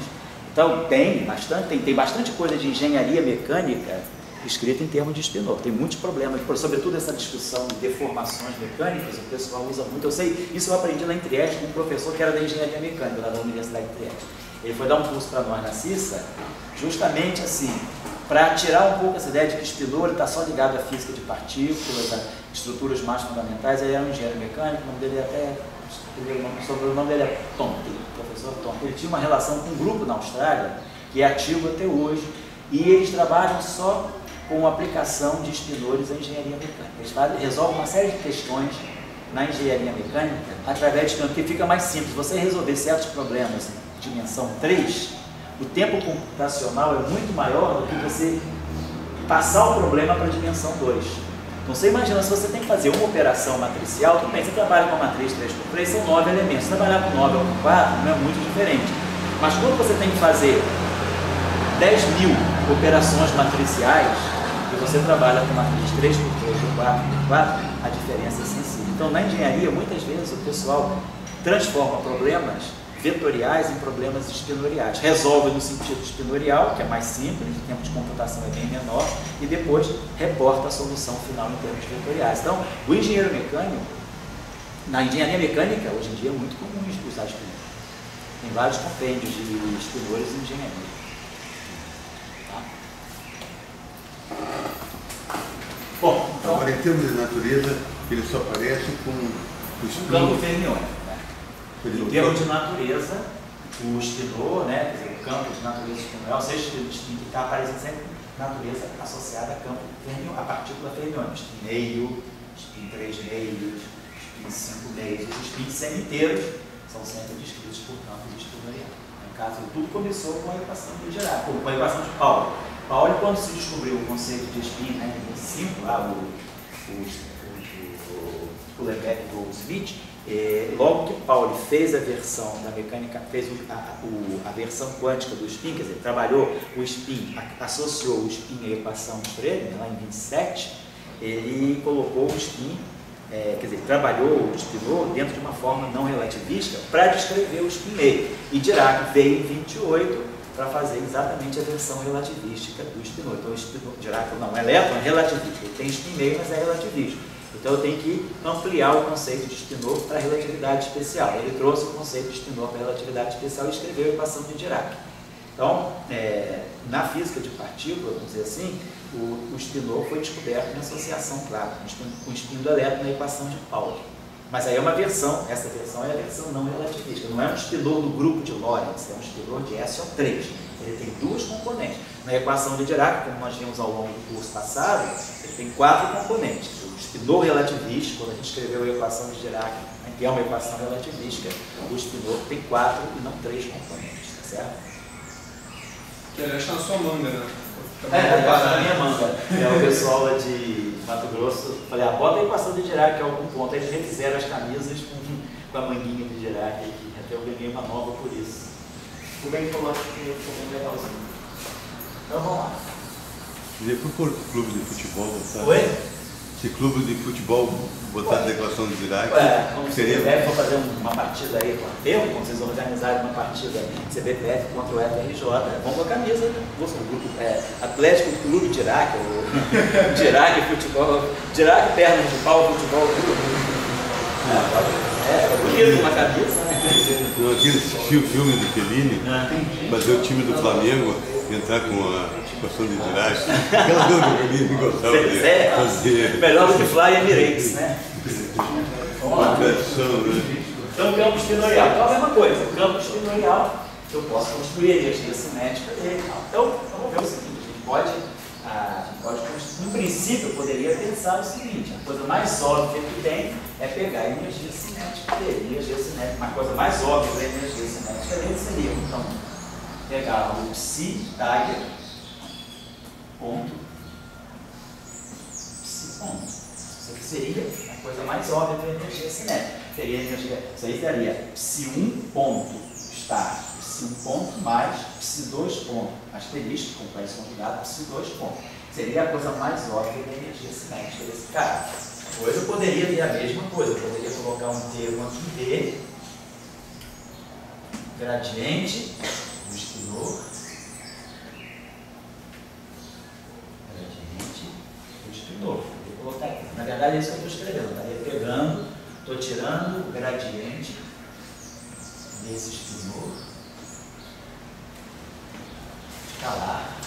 Então, tem bastante coisa de engenharia mecânica escrita em termos de espinor. Tem muitos problemas, sobretudo essa discussão de deformações mecânicas, o pessoal usa muito. Eu sei, isso eu aprendi lá em Trieste com um professor que era da engenharia mecânica, lá da Universidade de Trieste. Ele foi dar um curso para nós na CISA, justamente assim, para tirar um pouco essa ideia de que o espinor está só ligado à física de partículas, a estruturas mais fundamentais. Ele era um engenheiro mecânico, o nome dele o nome dele é Tom, professor Tom. Ele tinha uma relação com um grupo na Austrália, que é ativo até hoje, e eles trabalham só com a aplicação de espinores em engenharia mecânica. Eles resolvem uma série de questões na engenharia mecânica através de espinor, porque fica mais simples. Você resolver certos problemas em dimensão 3, o tempo computacional é muito maior do que você passar o problema para a dimensão 2. Então você imagina, se você tem que fazer uma operação matricial, tudo bem, você trabalha com a matriz 3x3, são 9 elementos. Trabalhar com 9 ou com 4 não é muito diferente. Mas quando você tem que fazer 10.000 operações matriciais, e você trabalha com matriz 3x3 ou 4x4, a diferença é sensível. Então na engenharia, muitas vezes o pessoal transforma problemas vetoriais em problemas espinoriais. Resolve no sentido espinorial, que é mais simples, o tempo de computação é bem menor, e depois reporta a solução final em termos vetoriais. Então, o engenheiro mecânico, na engenharia mecânica, hoje em dia é muito comum usar espinor. Tem vários compêndios de espinores em engenharia. Tá? Bom, então, agora, em termos de natureza, ele só aparece com o campo fermiônico. Em termos de natureza, o espinor, quer dizer, o campo de natureza espinorial, seja que está aparecendo sempre natureza associada a campo fermiônico, a partícula fermiônica, spin meio, spin 3 meios, spin 5 meios. Os spins semiteiros são sempre descritos por campos espinorial. No caso, tudo começou com a equação de Dirac, com a equação de Pauli. Pauli, quando se descobriu o conceito de spin, em 5, lá o Lebesgue do Smith, logo que Pauli fez a versão da mecânica, fez a versão quântica do spin, quer dizer, trabalhou o spin, associou o spin à equação de Schrödinger, lá em 27, ele colocou o spin, quer dizer, trabalhou o espinor dentro de uma forma não relativística para descrever o spin meio. E Dirac veio em 28 para fazer exatamente a versão relativística do espinor. Então, o espinor, Dirac não é elétron, é relativista, ele tem spin meio, mas é relativista. Então eu tenho que ampliar o conceito de espinor para a relatividade especial. Ele trouxe o conceito de espinor para a relatividade especial e escreveu a equação de Dirac. Então, na física de partículas, vamos dizer assim, o spinor foi descoberto em associação, claro, com o spin do elétron na equação de Pauli. Mas aí é uma versão, essa versão é a versão não relativística, não é um spinor do grupo de Lorentz, é um spinor de SO3. Ele tem duas componentes. Na equação de Dirac, como nós vimos ao longo do curso passado, ele tem 4 componentes. O spinor relativístico, quando a gente escreveu a equação de Dirac, que é uma equação relativística, o spinor tem 4 e não 3 componentes, tá certo? Que aliás está na sua manga, né? Está na minha manga. O pessoal lá de Mato Grosso, falei, bota a equação de Dirac em algum ponto. Aí eles refizeram as camisas com a manguinha de Dirac aqui. Até eu ganhei uma nova por isso. O bem falou que ficou bem legalzinho. Então vamos lá. E por clube de futebol, sabe? Oi? Se clube de futebol botar a declaração de Dirac, como seria... CBPF for fazer uma partida aí com a tempo, quando vocês organizarem uma partida CBPF contra o FRJ, vão com a camisa do Atlético Clube Dirac, ou Dirac Futebol, Dirac Pernas de Pau Futebol Clube. É bonito uma camisa, né? Eu aqui assisti o filme do Fellini, fazer o time do Flamengo entrar com a equação de Dirac. Aquela coisa que o Fellini gostava de fazer. Melhor do que Fly Emirates, né? Vamos lá. Então, o campo espinorial. Então, a mesma coisa. O campo espinorial, eu posso construir a energia cinética dele. Então, vamos ver o seguinte. A gente pode construir. No princípio, eu poderia pensar o seguinte. A coisa mais óbvia que tem é pegar a energia cinética dele. Energia cinética, uma coisa mais óbvia da energia cinética dele seria, então, pegar o psi Tiger ponto psi ponto. Isso aqui seria a coisa mais óbvia da energia cinética. Teria energia, isso aí daria psi1 ponto estar, psi1 ponto mais psi2 ponto, asterisco, complexo conjugado, psi2 ponto. Seria a coisa mais óbvia da energia cinética desse cara. Hoje eu poderia ter a mesma coisa, eu poderia colocar um termo aqui de gradiente do spinor, gradiente do spinor. Vou colocar aqui. Na verdade é isso que eu estou escrevendo. Eu estaria pegando, estou tirando o gradiente desse spinor, escalar,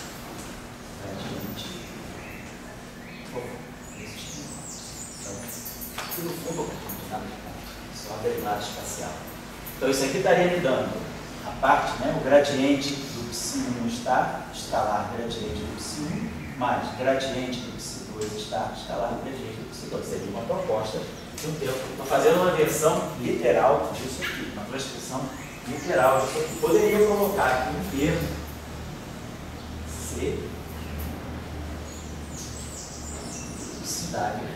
gradiente desse spinor. Então, aqui no fundo, só a derivada espacial. Então isso aqui estaria me dando a parte, né, o gradiente do psi1 escalar gradiente do psi1, mais gradiente do psi2 escalar gradiente do psi2. Seria uma proposta de um termo. Estou fazendo uma versão literal disso aqui, uma transcrição literal disso aqui. Poderia colocar aqui um termo C psi dagger,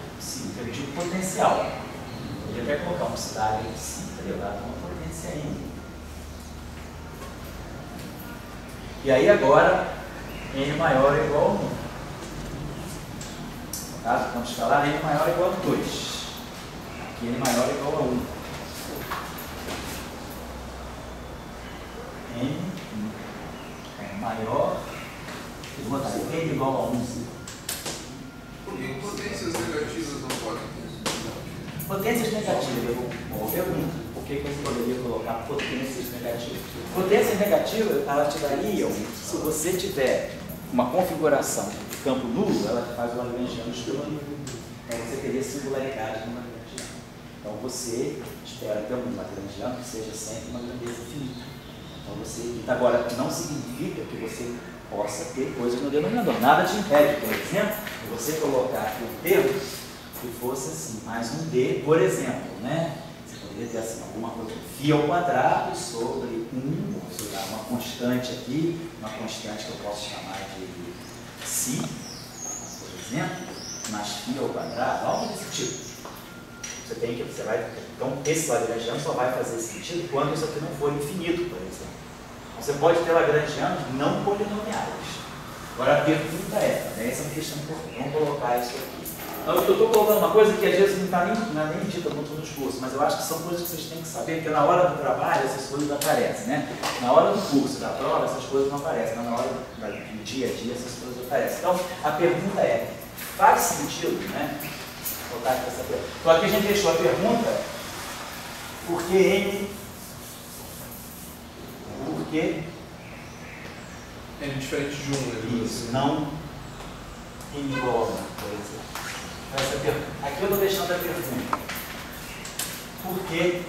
que eu digo potencial. Poderia até colocar um psi dagger psi elevado a uma potência n. E aí agora, n maior é igual a 1. No caso, do campo escalar, n maior é igual a 2. Aqui n maior é igual a 1. N é maior, vou botar aqui, n igual a 1. Por que potências negativas não podem ter? Potências negativas, boa pergunta. Por que você poderia colocar potências negativas? Potências negativas, elas te dariam, se você tiver uma configuração de campo nulo, ela te faz o lagrangiano excluído. Então você teria singularidade no lagrangiano. Então você espera ter um lagrangiano que seja sempre uma grandeza finita. Então você, agora, não significa que você possa ter coisas no denominador. Nada te impede, por exemplo, de você colocar aqui um termo que fosse assim, mais um D, por exemplo, né? Você poderia ter assim, alguma coisa, φ ao quadrado sobre 1, ou seja, uma constante aqui, uma constante que eu posso chamar de φ, por exemplo, mais φ ao quadrado, algo desse tipo. Você vai, então, esse lagrangiano só vai fazer sentido quando isso aqui não for infinito, por exemplo. Então, você pode ter lagrangianos não polinomiais. Agora a pergunta essa é uma questão importante, vamos colocar isso aqui. Então, eu estou colocando uma coisa que às vezes não está nem dita muito nos cursos, mas eu acho que são coisas que vocês têm que saber, porque na hora do trabalho essas coisas aparecem, né? Na hora do curso, da prova, essas coisas não aparecem, mas na hora do dia a dia essas coisas aparecem. Então, a pergunta é, faz sentido, né? Vou botar aqui essa pergunta. Então, aqui a gente deixou a pergunta, por que N, por que N diferente de 1, né? Isso, não N igual a 1, por exemplo. Essa pergunta. Aqui eu estou deixando a pergunta. Por quê?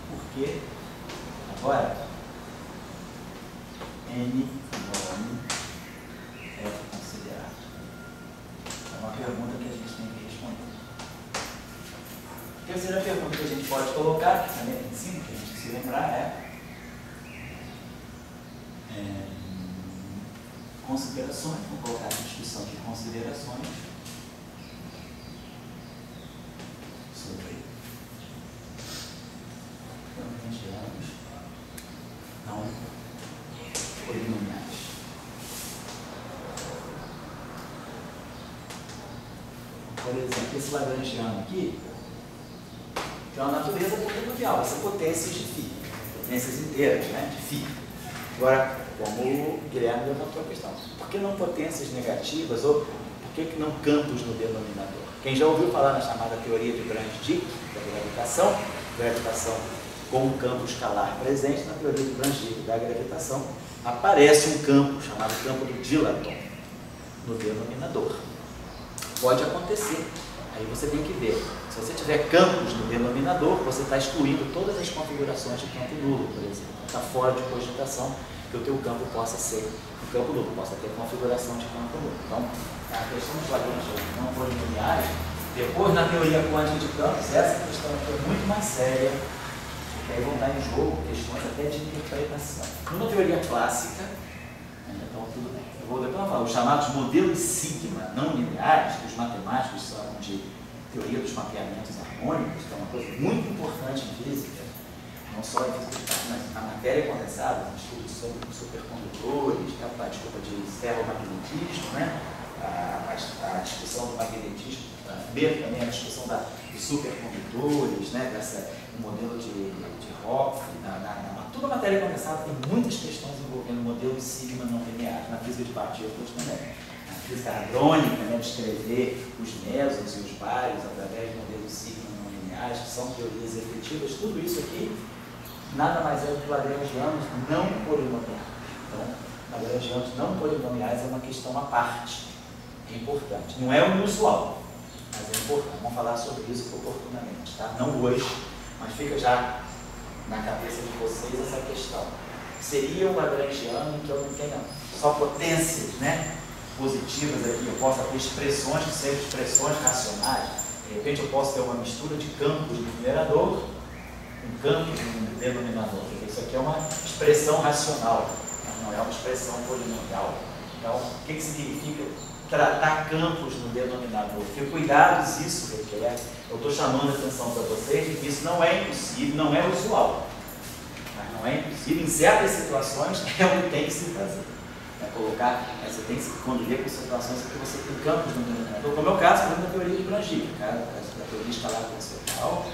Porque agora N igual a 1 é considerado. É uma pergunta que a gente tem que responder. A terceira pergunta que a gente pode colocar, que também é em cima, que a gente se lembrar, é considerações. Vou colocar a discussão de considerações sobre lagrangianos não polinomiais. Por exemplo, esse lagrangiano aqui tem uma natureza polinomial, vai ser potências de φ, potências inteiras, né, de φ. Agora, como o Guilherme levantou a questão, por que não potências negativas ou por que não campos no denominador? Quem já ouviu falar na chamada teoria de Brand-Dicke, da gravitação com um campo escalar presente, na teoria de Brand-Dicke da gravitação, aparece um campo chamado campo do Dilaton no denominador. Pode acontecer. Aí você tem que ver. Se você tiver campos no denominador, você está excluindo todas as configurações de campo nulo, por exemplo. Está fora de cogitação que o teu campo possa ser um campo nulo, possa ter configuração de campo nulo. Então, a questão dos lagrangianos não polinomiais, depois na teoria quântica de campos, essa questão aqui é muito mais séria, porque aí vão dar em jogo questões até de interpretação. Numa teoria clássica, então tudo bem. Eu vou depois falar, os chamados modelos sigma não lineares, que os matemáticos chamam de teoria dos mapeamentos harmônicos, que é uma coisa muito importante em física, não só em física, mas na matéria condensada, no estudo sobre supercondutores, de ferromagnetismo, né? A discussão do magnetismo, primeiro também a discussão dos supercondutores, né? O modelo de Hopf, toda a matéria condensada tem muitas questões envolvendo modelos sigma não lineares, na física de partículas também. Na física hadrônica, né? Descrever os mesons e os baryons através de modelos sigma não lineares, que são teorias efetivas, tudo isso aqui nada mais é do que lagrangianos não polinomiais. Então, lagrangianos não polinomiais é uma questão à parte. É importante. Não é unusual, mas é importante. Vamos falar sobre isso oportunamente, tá? Não hoje, mas fica já na cabeça de vocês essa questão. Seria um lagrangiano em que eu não tenha só potências, né, positivas aqui, eu posso ter expressões que sejam expressões racionais. De repente eu posso ter uma mistura de campos no numerador, um campo no denominador. Isso aqui é uma expressão racional, não é uma expressão polinomial. Então, o que significa tratar campos no denominador? Que cuidados isso requer? Eu estou chamando a atenção para vocês de que isso não é impossível, não é usual. Mas não é impossível, em certas situações é o que tem que se fazer. É colocar, você tem que se conviver com situações em que você tem campos no denominador, como é o caso da teoria de Brand-Dicke, da teoria escalar conceitual,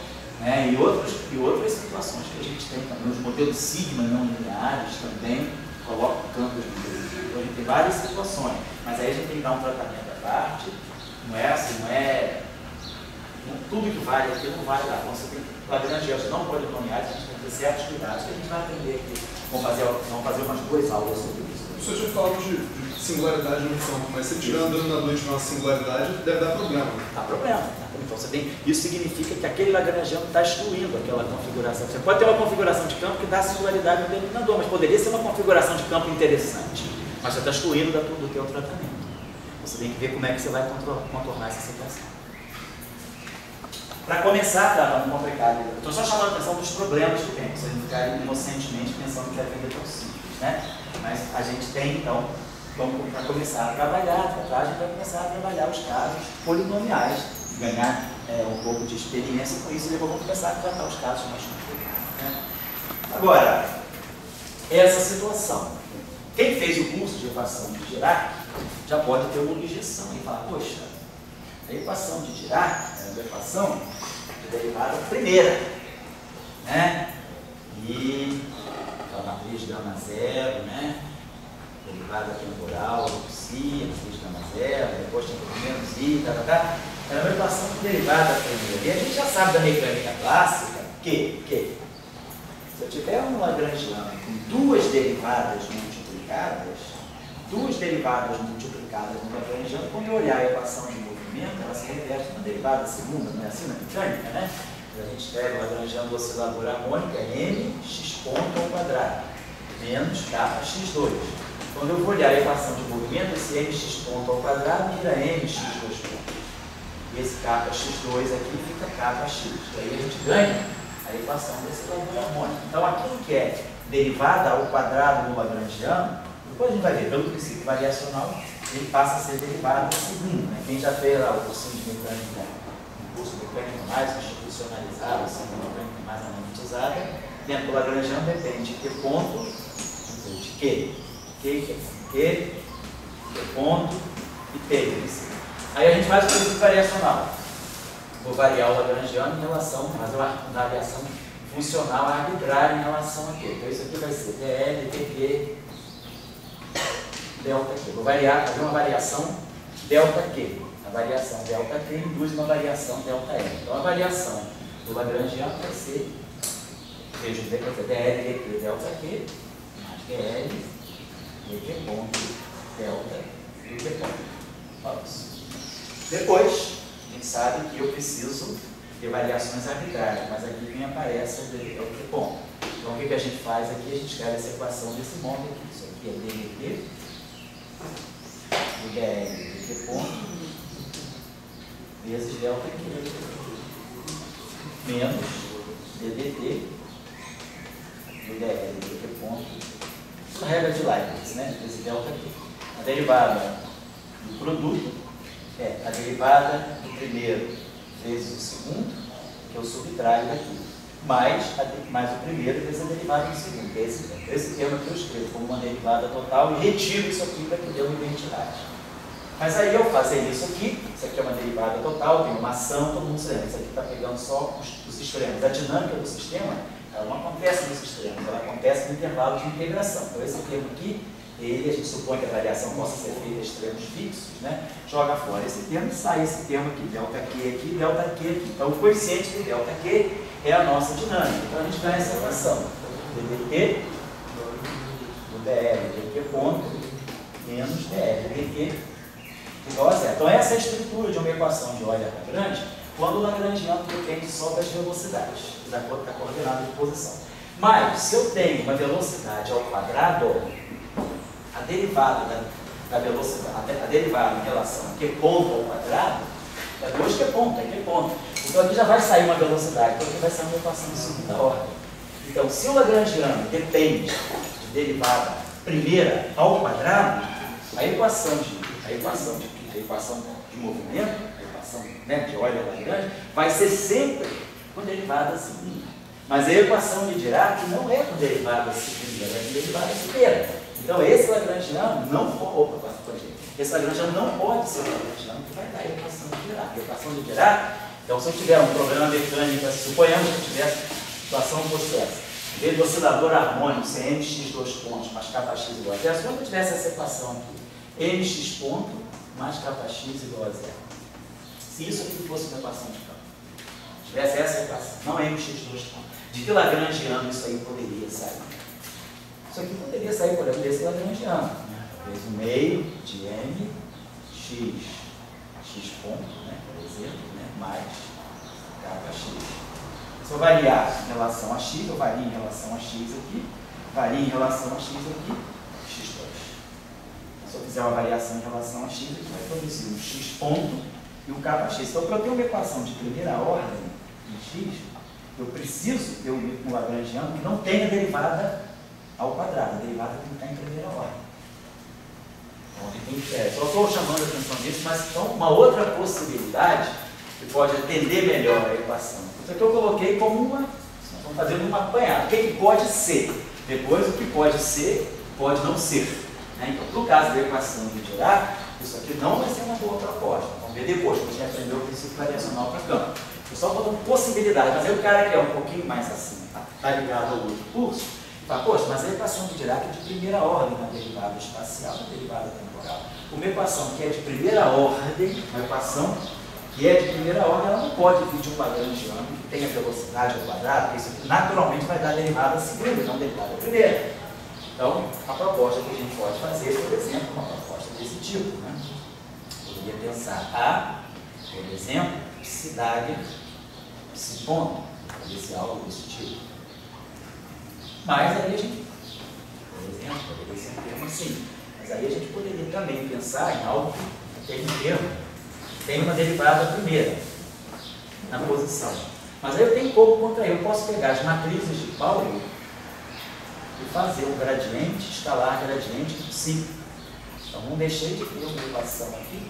né, e outras situações que a gente tem também. Os modelos sigma não lineares também colocam campos no denominador. Então a gente tem várias situações, mas aí a gente tem que dar um tratamento à parte. Não é assim, não é tudo que vale aqui não vale lá. Então você tem lagrangianos não polinomiais, a gente tem que ter certos cuidados que a gente vai aprender aqui. Vamos fazer umas 2 aulas sobre isso. O senhor tinha falado de singularidade no campo, mas se tiver um denominador de uma singularidade, deve dar problema. Dá problema. Então isso significa que aquele lagrangiano está excluindo aquela configuração. Você pode ter uma configuração de campo que dá singularidade no denominador, mas poderia ser uma configuração de campo interessante. Mas você está excluindo do teu tratamento. Você tem que ver como é que você vai contornar essa situação. Para começar, tá, não complicado. Estou só chamando a atenção dos problemas que tem, para vocês não ficarem inocentemente pensando que a vida é tão simples, né? Mas a gente tem, então, para começar a trabalhar, a gente vai começar a trabalhar os casos polinomiais, ganhar um pouco de experiência com isso, e depois vamos começar a tratar os casos mais complicados, né? Agora, essa situação. Quem fez o curso de equação de Dirac já pode ter uma objeção e falar, poxa, a equação de Dirac é uma equação de derivada primeira, né? E a matriz gama zero, né? Derivada temporal, psi, a matriz gama zero, depois tem menos i, É uma equação de derivada primeira. E a gente já sabe da mecânica clássica que Se eu tiver um Lagrangiano com duas derivadas multiplicadas no Lagrangiano, quando eu olhar a equação de movimento, ela se reverte uma derivada segunda, não é assim na mecânica, né? A gente escreve o Lagrangiano do oscilador harmônico, é mx ponto ao quadrado, menos kx2. Quando eu vou olhar a equação de movimento, esse mx ponto ao quadrado vira mx2 ponto. E esse kx2 aqui fica kx. Aí a gente ganha a equação desse oscilador harmônico. Então, aquilo que é derivada ao quadrado no Lagrangiano, depois a gente vai ver, pelo princípio variacional, ele passa a ser derivado ao segundo. Né? Quem já fez lá o cursinho de mecânica, um curso de mecânica mais institucionalizado, assim, uma mecânica mais analytizada, dentro do Lagrangiano depende de que ponto, de que ponto e P. Aí a gente faz o princípio variacional. Vou variar o Lagrangiano em relação, fazer uma variação funcional arbitrária em relação a quê? Então isso aqui vai ser DL, DQ, delta Q. Vou fazer uma variação delta Q. A variação delta Q induz uma variação delta L. Então a variação do Lagrangiano vai ser, veja, vai ser DL, DQ, delta Q, mais DL, DQ ponto, delta, DQ ponto. Depois, a gente sabe que eu preciso de variações arbitrárias, mas aqui quem aparece é o DQ ponto. Então o que a gente faz aqui? A gente escreve essa equação desse modo aqui. Isso aqui é DDT, o DL, DQ ponto, vezes delta Q, menos DDT, do DL, DQ ponto, isso é a regra de Leibniz, né? Vezes delta Q. A derivada do produto é a derivada do primeiro vezes o segundo, que eu subtraio daqui, mais o primeiro vezes a derivada do segundo. Esse termo que eu escrevo como uma derivada total e retiro isso aqui para que dê uma identidade. Mas aí eu fazer isso aqui é uma derivada total, tem uma ação, todo mundo se lembra. Isso aqui está pegando só os extremos. A dinâmica do sistema, ela não acontece nos extremos, ela acontece no intervalo de integração. Então esse termo aqui, a gente supõe que a variação possa ser feita a extremos fixos, né? Joga fora esse termo, sai esse termo aqui, delta Q aqui, delta Q aqui. Então o coeficiente de delta Q é a nossa dinâmica. Então a gente ganha essa equação. DDT do DL, DQ ponto, menos DL, DQ igual a zero. Então essa é a estrutura de uma equação de ordem Lagrange, quando o Lagrangiano depende só das velocidades, da coordenada de posição. Mas se eu tenho uma velocidade ao quadrado, a derivada da velocidade, a derivada em relação a Q ponto ao quadrado, é 2Q ponto, é Q ponto. Então aqui já vai sair uma velocidade, então aqui vai sair uma equação de segunda ordem. Então, se o Lagrangiano depende de derivada primeira ao quadrado, a equação de movimento, a equação, né, de ordem Lagrange, vai ser sempre com derivada segunda. Mas a equação de Dirac não é com derivada segunda, ela é com derivada primeira. Então, esse Lagrangiano não pode, esse Lagrangiano não pode ser o Lagrangiano que vai dar a equação de Dirac. A equação de Dirac, então, se eu tiver um problema mecânico, suponhamos que eu tivesse situação oposta a essa, em vez do oscilador harmônico ser mx2 pontos mais kx igual a zero, quando eu tivesse essa equação aqui, mx ponto mais kx igual a zero. Se isso aqui fosse uma equação de campo, tivesse essa equação, não mx2 pontos, de que Lagrangiano isso aí poderia sair? Isso aqui poderia sair, por exemplo, desse Lagrangiano, né? Talvez o meio de m, x ponto, né, por exemplo, né, mais kx. Se eu variar em relação a x, eu vario em relação a x aqui, vario em relação a x aqui, x2. Se eu fizer uma variação em relação a x, aqui vai produzir um x ponto e um kx. Então, para eu ter uma equação de primeira ordem em x, eu preciso ter um Lagrangiano que não tenha derivada ao quadrado. A derivada tem que estar em primeira ordem. Então, só estou chamando a atenção disso, mas então, uma outra possibilidade que pode atender melhor a equação. Isso aqui eu coloquei como uma, vamos fazer uma apanhada. O que pode ser? Depois, o que pode ser, pode não ser. Né? Então, no caso da equação de Dirac, isso aqui não vai ser uma boa proposta. Vamos ver depois, quando a gente aprender o princípio variacional para campo. Eu só estou dando possibilidade, mas aí o cara que é um pouquinho mais assim, está ligado ao outro curso, fala, poxa, mas a equação de Dirac é de primeira ordem na derivada espacial, na derivada temporal. Uma equação que é de primeira ordem, uma equação que é de primeira ordem, ela não pode vir de um lagrangiano que tenha velocidade ao quadrado, porque isso aqui naturalmente vai dar derivada à segunda e não derivada à primeira. Então, a proposta que a gente pode fazer, por exemplo, uma proposta desse tipo, né? Poderia pensar a, por exemplo, cidade, psicono, poderia ser algo desse tipo. Mas aí a gente, por exemplo, poderia ser um termo assim, mas aí a gente poderia também pensar em algo que tem um termo, tem uma derivada primeira na posição. Mas aí eu tenho como contrair, eu posso pegar as matrizes de Pauli e fazer um gradiente, escalar gradiente de psi. Então não deixei de ter uma equação aqui.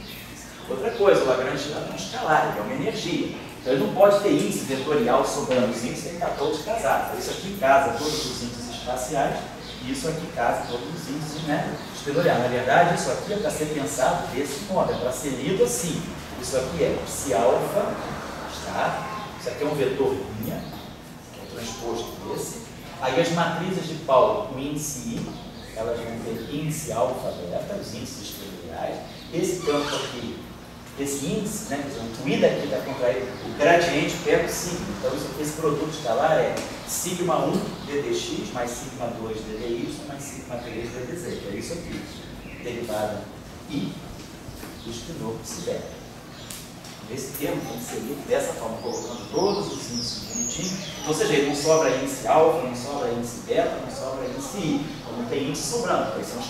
Outra coisa, o lagrangiano é um escalar, ele é uma energia. Então ele não pode ter índice vetorial sobrando, os índices têm que estar todos casados. Isso aqui casa todos os índices espaciais, e isso aqui casa todos os índices, né, vetoriais. Na verdade, isso aqui é para ser pensado desse modo, é para ser lido assim. Isso aqui é psi alfa, tá? Isso aqui é um vetor linha, que é o transposto desse. Aí as matrizes de Pauli com índice I, elas vão ter índice alfa beta, os índices vetoriais. Esse campo aqui, esse índice, né, o I daqui está contraído, o gradiente pega o sigma. Então esse produto escalar é sigma 1 ddx mais sigma 2 ddy mais sigma 3 dz, que é isso aqui. Derivada I do espinor psi beta. Esse termo tem que ser lido dessa forma, colocando todos os índices bonitinhos. Ou seja, ele não sobra índice alfa, não sobra índice beta, não sobra índice I. Então não tem índice sobrando, porque isso é um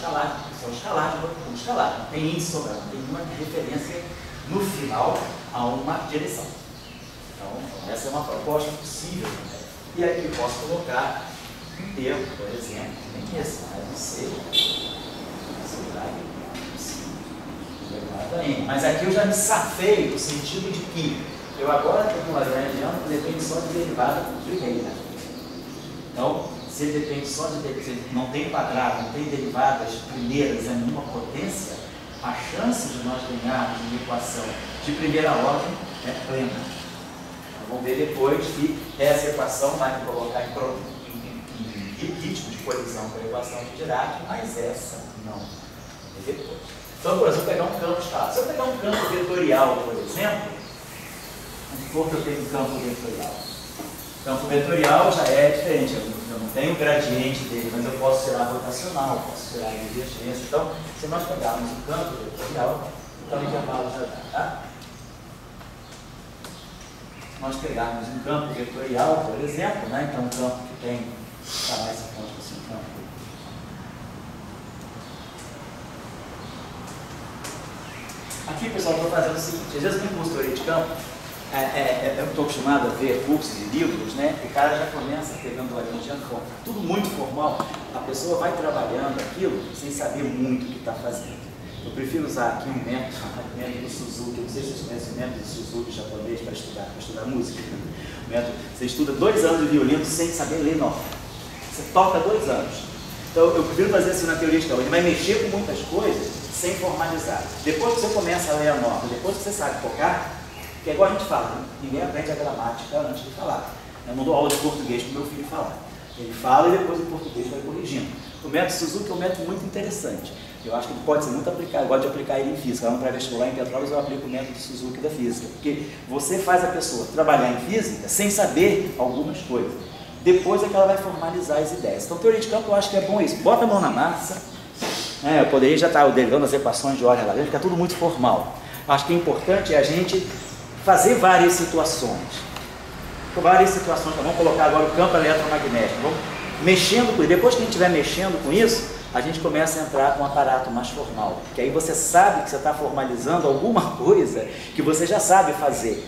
escalar, não tem índice sobrando, não tem nenhuma referência no final a uma direção. Então, essa é uma proposta possível. E aqui eu posso colocar um termo, por exemplo, que nem esse, mas não sei. Mas aqui eu já me safei no sentido de que eu agora tenho uma lagrangiano que depende só de derivada primeira. Então, se ele depende só de derivada, se ele não tem quadrado, não tem derivadas primeiras em nenhuma potência, a chance de nós ganharmos uma equação de primeira ordem é plena. Então, vamos ver depois que essa equação vai colocar em ritmo de colisão com a equação de Dirac, mas essa não. E depois. Então, por exemplo, eu pegar um campo escalar. Se eu pegar um campo vetorial, por exemplo, vamos supor que eu tenho um campo vetorial. O campo vetorial já é diferente, eu não tenho o gradiente dele, mas eu posso tirar rotacional, posso tirar divergência. Então, se nós pegarmos um campo vetorial, então o intervalo já dá, tá? Se nós pegarmos um campo vetorial, por exemplo, né? Então um campo que tem, tá, esse campo assim, um campo. Aqui, pessoal, eu estou fazendo o seguinte, às vezes no curso de teoria de campo, eu estou acostumado a ver cursos e livros, né? E o cara já começa pegando o lagrangiano, tudo muito formal, a pessoa vai trabalhando aquilo sem saber muito o que está fazendo. Eu prefiro usar aqui um método chamado método Suzuki. Eu não sei se vocês conhecem o método Suzuki japonês para estudar música. O método, você estuda 2 anos de violino sem saber ler nota. Você toca 2 anos. Então eu prefiro fazer assim na teoria de campo. Ele vai mexer com muitas coisas sem formalizar. Depois que você começa a ler a nota, depois que você sabe tocar, que é igual a gente fala, né? Ninguém aprende a gramática antes de falar. Eu não dou aula de português para o meu filho falar. Ele fala e depois o português vai corrigindo. O método Suzuki é um método muito interessante. Eu acho que ele pode ser muito aplicado. Eu gosto de aplicar ele em física. Lá no pré-vestibular em Petrópolis eu aplico o método Suzuki da física. Porque você faz a pessoa trabalhar em física sem saber algumas coisas. Depois é que ela vai formalizar as ideias. Então, teoria de campo eu acho que é bom isso. Bota a mão na massa. Eu poderia já estar derivando as equações de ordem lá, fica tudo muito formal. Acho que o importante é a gente fazer várias situações. Vamos colocar agora o campo eletromagnético. Vamos mexendo com isso. Depois que a gente estiver mexendo com isso, a gente começa a entrar com um aparato mais formal. Que aí você sabe que você está formalizando alguma coisa que você já sabe fazer.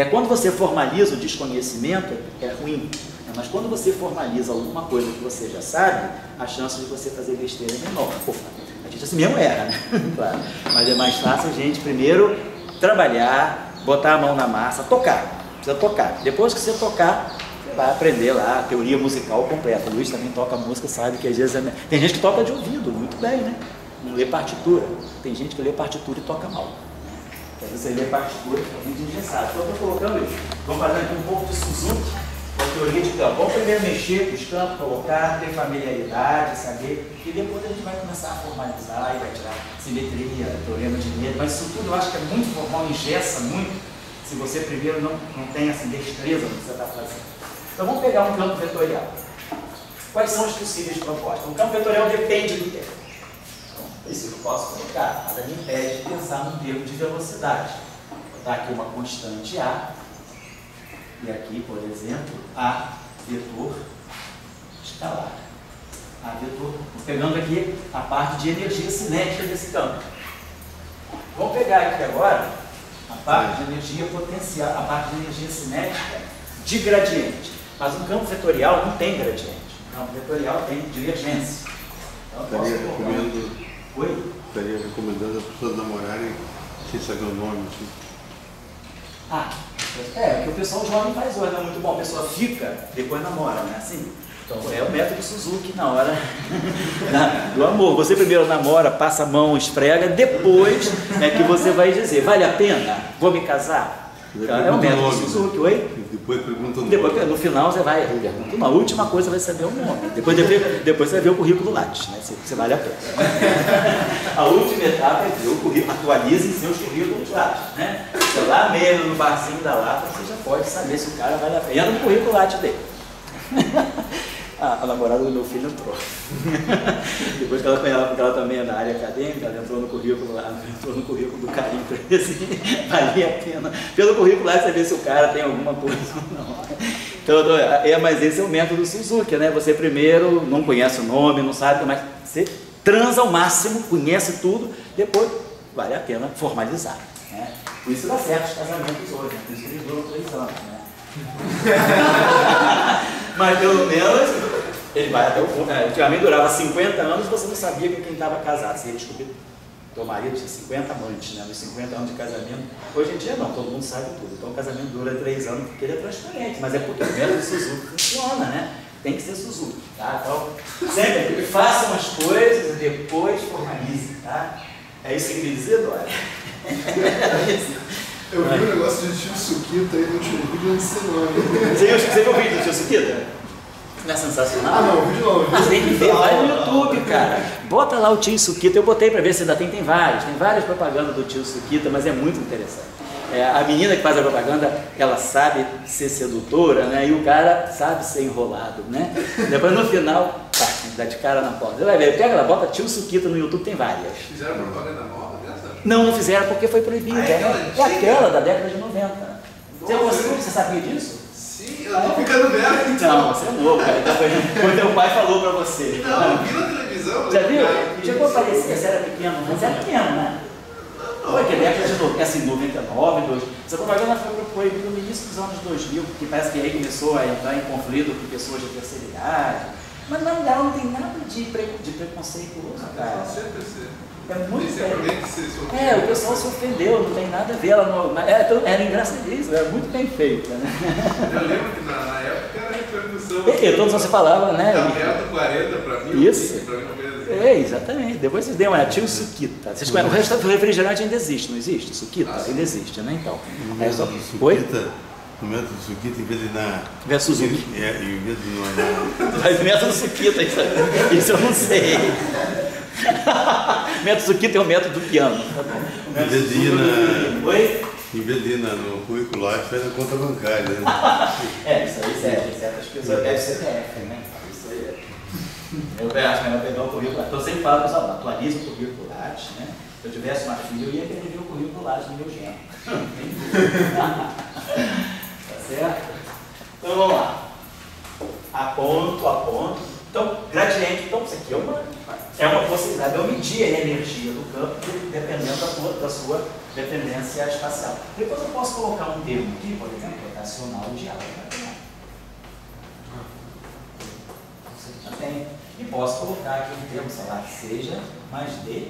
Quando você formaliza o desconhecimento, é ruim. Mas quando você formaliza alguma coisa que você já sabe, a chance de você fazer besteira é menor. A gente assim mesmo era, né? Claro. Mas é mais fácil a gente primeiro trabalhar, botar a mão na massa, tocar. Precisa tocar. Depois que você tocar, você vai aprender lá a teoria musical completa. O Luiz também toca música, sabe que às vezes tem gente que toca de ouvido, muito bem, né? Não lê partitura. Tem gente que lê partitura e toca mal. Às vezes você lê partitura e fica muito engessado. Então eu estou colocando isso. Vamos fazer aqui um pouco de Suzuki. A teoria de campo. Vamos primeiro mexer com os campos, colocar, ter familiaridade, saber, e depois a gente vai começar a formalizar e vai tirar simetria, teorema de Medo, mas isso tudo eu acho que é muito formal, engessa muito, se você primeiro não tem essa destreza no que você está fazendo. Então vamos pegar um campo vetorial. Quais são os possíveis propostas? Um campo vetorial depende do tempo. Então, isso eu posso colocar, nada me impede de pensar num termo de velocidade. Vou botar aqui uma constante A, e aqui, por exemplo, A vetor escalar. A vetor, pegando aqui a parte de energia cinética desse campo. Vamos pegar aqui agora a parte de energia potencial, a parte de energia cinética de gradiente. Mas um campo vetorial não tem gradiente. Um campo vetorial tem divergência. Então, estaria recomendando as pessoas namorarem sem saber o nome. Assim. O que o pessoal jovem faz hoje, não é muito bom. A pessoa fica, depois namora, né? Assim. Então é o método Suzuki na hora do amor. Você primeiro namora, passa a mão, esfrega, depois é que você vai dizer, vale a pena? Vou me casar? É o método Suzuki, oi? Depois pergunta o nome. No final você vai perguntar, a última coisa vai saber o nome. Depois você vai ver o currículo Lattes, né? Se vale a pena. A última etapa é ver o currículo, atualizem seus currículos Lattes, né? Você lá mesmo no barzinho da Lata, você já pode saber se o cara vale a pena. Entra no currículo Lattes dele. A namorada do meu filho entrou. Depois que ela também é da área acadêmica, ela entrou no currículo lá, entrou no currículo do carinho para ver se valia a pena. Pelo currículo lá, você vê se o cara tem alguma coisa ou não. Então, mas esse é o método Suzuki, né? Você primeiro não conhece o nome, não sabe, mas você transa ao máximo, conhece tudo, depois vale a pena formalizar. Né? Por isso dá certo os casamentos hoje, né? Por isso eles duram 3 anos. Né? Mas pelo menos ele vai até o fundo. Antigamente durava 50 anos e você não sabia com quem estava casado. Você ia descobrir que teu marido tinha 50 amantes, né? Nos 50 anos de casamento. Hoje em dia não, todo mundo sabe tudo. Então o casamento dura 3 anos porque ele é transparente, mas é porque o método Suzuki funciona, né? Tem que ser Suzuki, tá? Então sempre façam as coisas e depois formalizem, tá? É isso que queria dizer, Dória? Eu vi um negócio de tio Suquita aí no vídeo antes de ser nome. Você viu o vídeo do tio Suquita? Não é sensacional? Não, o vídeo não. Você tem que ver, vai no YouTube, cara. Bota lá o tio Suquita. Eu botei pra ver se ainda tem várias propagandas do tio Suquita, mas é muito interessante. A menina que faz a propaganda, ela sabe ser sedutora, né? E o cara sabe ser enrolado, né? Depois no final, dá de cara na porta. Você vai ver, pega ela, bota tio Suquita no YouTube, tem várias. Fizeram propaganda nova dessa? Não fizeram porque foi proibido. É aquela da década de 90. Você sabia disso? Sim, eu tô ficando velho. Não, você é novo, cara. Quando teu pai falou pra você. Não, eu vi na televisão. Já viu? Chegou a parecer, você era pequeno, mas você era pequeno, né? Foi que década de 99, 2000. Essa propaganda foi proibida no início dos anos 2000, porque parece que aí começou a entrar em conflito com pessoas de terceira idade. Mas não tem nada de preconceituoso, cara. É muito o pessoal se ofendeu, não tem nada a ver. Era engraçadíssimo, era muito bem feito. Né? Eu lembro que na época era repercussão. Todos você falava, né? Da perto 40 para mim. Isso. Exatamente. Depois vocês dêem uma tio Suquita. Vocês conhecem, o resto do refrigerante ainda existe, não existe? Suquita ainda existe, né? Então. No método Suquita, em vez de na Suzuki. Em vez de Mas o método Suquita, isso eu não sei. O método Suquita é o método do piano. Em vez de ir no currículo lá, faz a conta bancária. Né? Isso aí serve. Certas pessoas devem CPF, né? Isso aí é. Eu acho melhor pegar o currículo Lattes. Então eu sempre falo para os alunos, atualiza o currículo Lattes, né? Se eu tivesse uma filha, eu ia querer ver o currículo Lattes no meu genro. Tá certo? Então vamos lá. A ponto. Então, gradiente, isso aqui é uma possibilidade. Eu medir a energia do campo dependendo da sua dependência espacial. Depois eu posso colocar um termo aqui, por exemplo, rotacional de água. E posso colocar aqui um termo, sei lá, que seja mais D,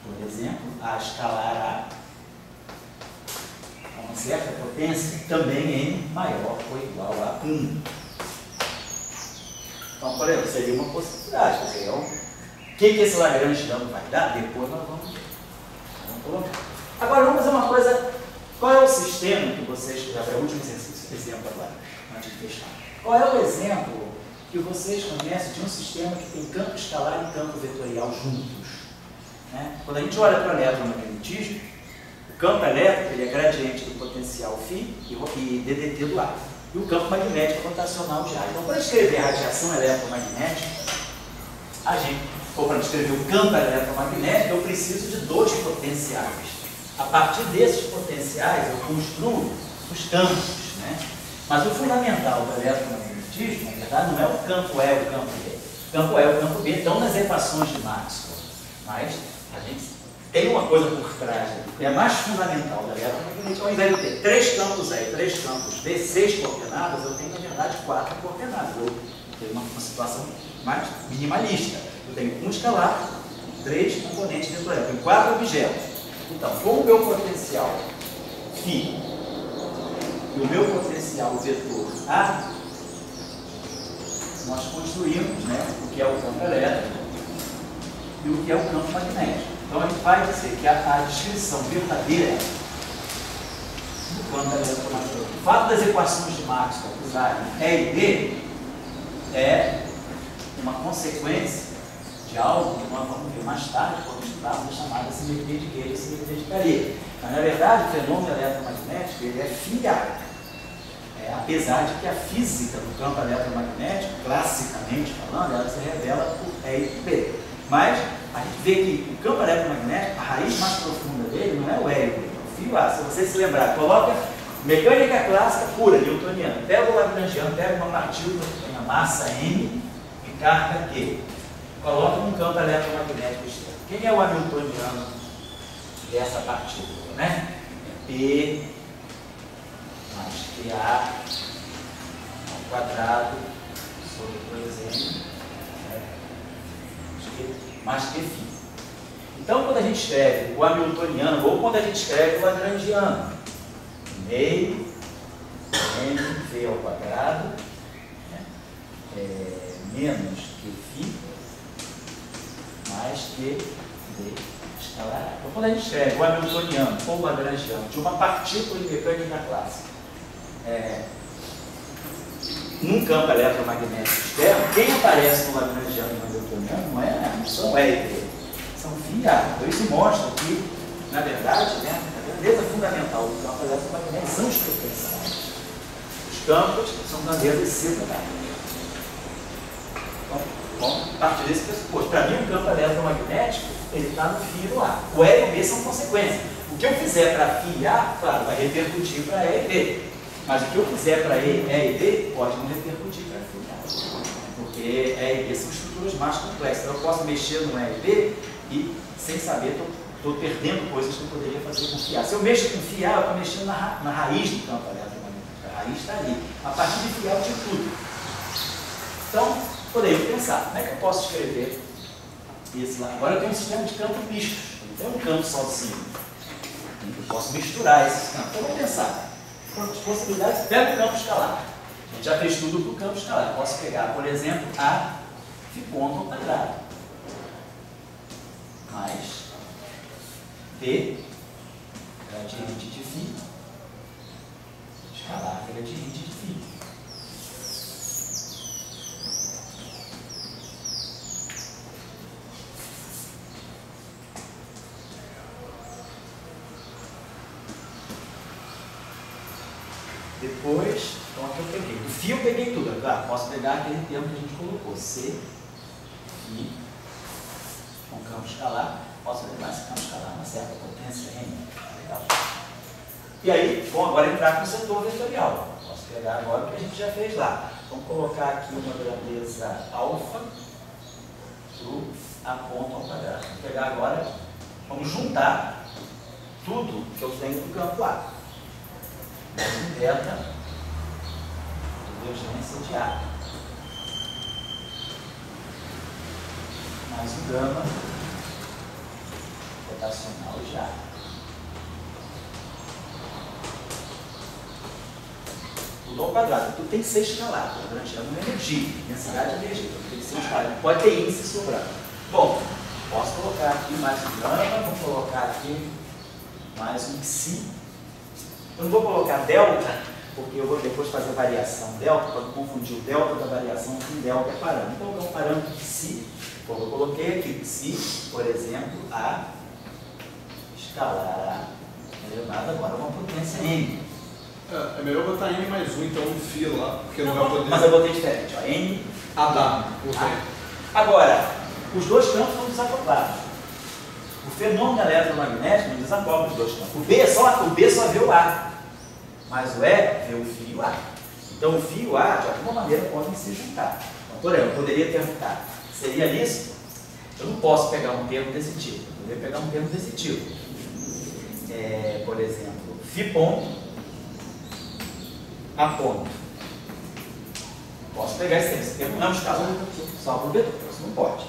por exemplo, A escalar A, uma certa potência, também em maior ou igual a 1. Então, por exemplo, seria uma possibilidade. Quer dizer, o que esse Lagrangiano vai dar? Depois nós vamos colocar. Agora, vamos fazer uma coisa. Qual é o sistema que vocês... Já foi o último exemplo agora, antes de fechar. Qual é o exemplo que vocês conhecem de um sistema que tem campo escalar e campo vetorial juntos? Né? Quando a gente olha para o eletromagnetismo, O campo elétrico ele é gradiente do potencial φ e ddt do ar. E o campo magnético rotacional de ar. Então, para escrever a radiação eletromagnética, ou para descrever o campo eletromagnético, eu preciso de dois potenciais. A partir desses potenciais, eu construo os campos, né? Mas o fundamental do eletromagnetismo, na verdade, não é o campo E e o campo B. O campo E e o campo B estão nas equações de Maxwell. Mas a gente tem uma coisa por trás, que é mais fundamental da eletromagnetismo. Ao invés de eu ter 3 campos E e 3 campos B, 6 coordenadas, eu tenho, na verdade, 4 coordenadas. Eu tenho uma situação mais minimalista. Eu tenho um escalar, 3 componentes dentro dela. Eu tenho 4 objetos. Então, com o meu potencial φ e o meu potencial vetor A, nós construímos, né, o que é o campo elétrico e o que é o campo magnético. Então, a gente vai dizer que a descrição verdadeira do campo eletromagnético, o fato das equações de Maxwell usarem E e B é uma consequência de algo que nós vamos ver mais tarde, quando estudarmos a chamada simetria de Gale e simetria de Carrier. Mas, na verdade, o fenômeno eletromagnético ele é filiado. Apesar de que a física do campo eletromagnético, classicamente falando, ela se revela por E e B. Mas a gente vê que o campo eletromagnético, a raiz mais profunda dele não é o E e o B, é o fio A. Se você se lembrar, coloca mecânica clássica pura, newtoniana, pega o lagrangiano, pega uma partícula que tem a massa M e carga Q. Coloca um campo eletromagnético externo. Quem é o hamiltoniano dessa partícula, né? É P mais QA ao quadrado sobre 2M, né? Mais Q φ. Então, quando a gente escreve o hamiltoniano, ou quando a gente escreve o lagrangiano, meio mv ao quadrado, né? Menos Q φ mais Q d escalar. Então, quando a gente escreve o hamiltoniano ou o lagrangiano de uma partícula de mecânica clássica num campo eletromagnético externo, quem aparece no lagrangiano e no hamiltoniano não são E e B, são φ A. Então, isso mostra que, na verdade, né, a grandeza fundamental do campo eletromagnético são os potenciais. Os campos são grandezas separadas. Bom, a partir desse pressuposto, para mim o campo eletromagnético ele está no φ do A. O E e o B são consequências. O que eu fizer para φ e A, claro, vai repercutir para E e B. Mas o que eu fizer para E e B pode não repercutir para φ e A. Porque E e B são estruturas mais complexas. Então eu posso mexer no E e B e, sem saber, estou perdendo coisas que eu poderia fazer com φ e A. Se eu mexo com φ e A, eu estou mexendo na raiz do campo eletromagnético. A raiz está ali. A partir de φ e A eu tiro tudo. Então, poderia pensar, como é que eu posso escrever esse lá? Agora eu tenho um sistema de campo misto, não tenho um campo sozinho. Eu posso misturar esses campos. Então, vamos pensar. Quantas possibilidades? Pega o campo escalar. A gente já fez tudo para o campo escalar. Eu posso pegar, por exemplo, A φ ponto ao quadrado. Mais B gradiente de φ escalar gradiente de φ. Depois, então aqui eu peguei. Do φ eu peguei tudo. Claro, posso pegar aquele termo que a gente colocou. C, φ, com campo escalar. Posso levar esse campo escalar uma certa potência M. Legal. E aí, bom, agora entrar com o setor vetorial. Posso pegar agora o que a gente já fez lá. Vamos colocar aqui uma grandeza alfa do A ponto ao quadrado. Vamos pegar agora, vamos juntar tudo que eu tenho no campo A. Mais um beta divergência de A. Mais um gama rotacional de A. Tudo ao quadrado. Tudo tem que ser escalado. Durante uma energia, densidade de energia. Tem que ser escalado. Pode ter índice sobrando. Bom, posso colocar aqui mais um gama. Vou colocar aqui mais um psi. Eu não vou colocar delta, porque eu vou depois fazer variação delta, para não confundir o delta da variação com delta é parâmetro. Então, eu vou colocar um parâmetro psi. Como eu coloquei aqui, psi, por exemplo, A escalar A Entendeu? Nada agora, uma potência N. É melhor botar N mais 1, então um fio lá, porque não vai poder... Mas eu botei diferente, ó, N. Ah, tá. Agora, os dois campos estão desacoplados. O fenômeno eletromagnético não desacopla os dois campos. O B só vê o A, mas o E vê o fio A. Então o fio A, de alguma maneira, podem se juntar. Então, por exemplo, eu poderia perguntar, seria isso? Eu não posso pegar um termo desse tipo. Eu poderia pegar um termo desse tipo. Por exemplo, Φ ponto, A ponto. Posso pegar esse termo não é um escalar, só para o vetor, isso não pode.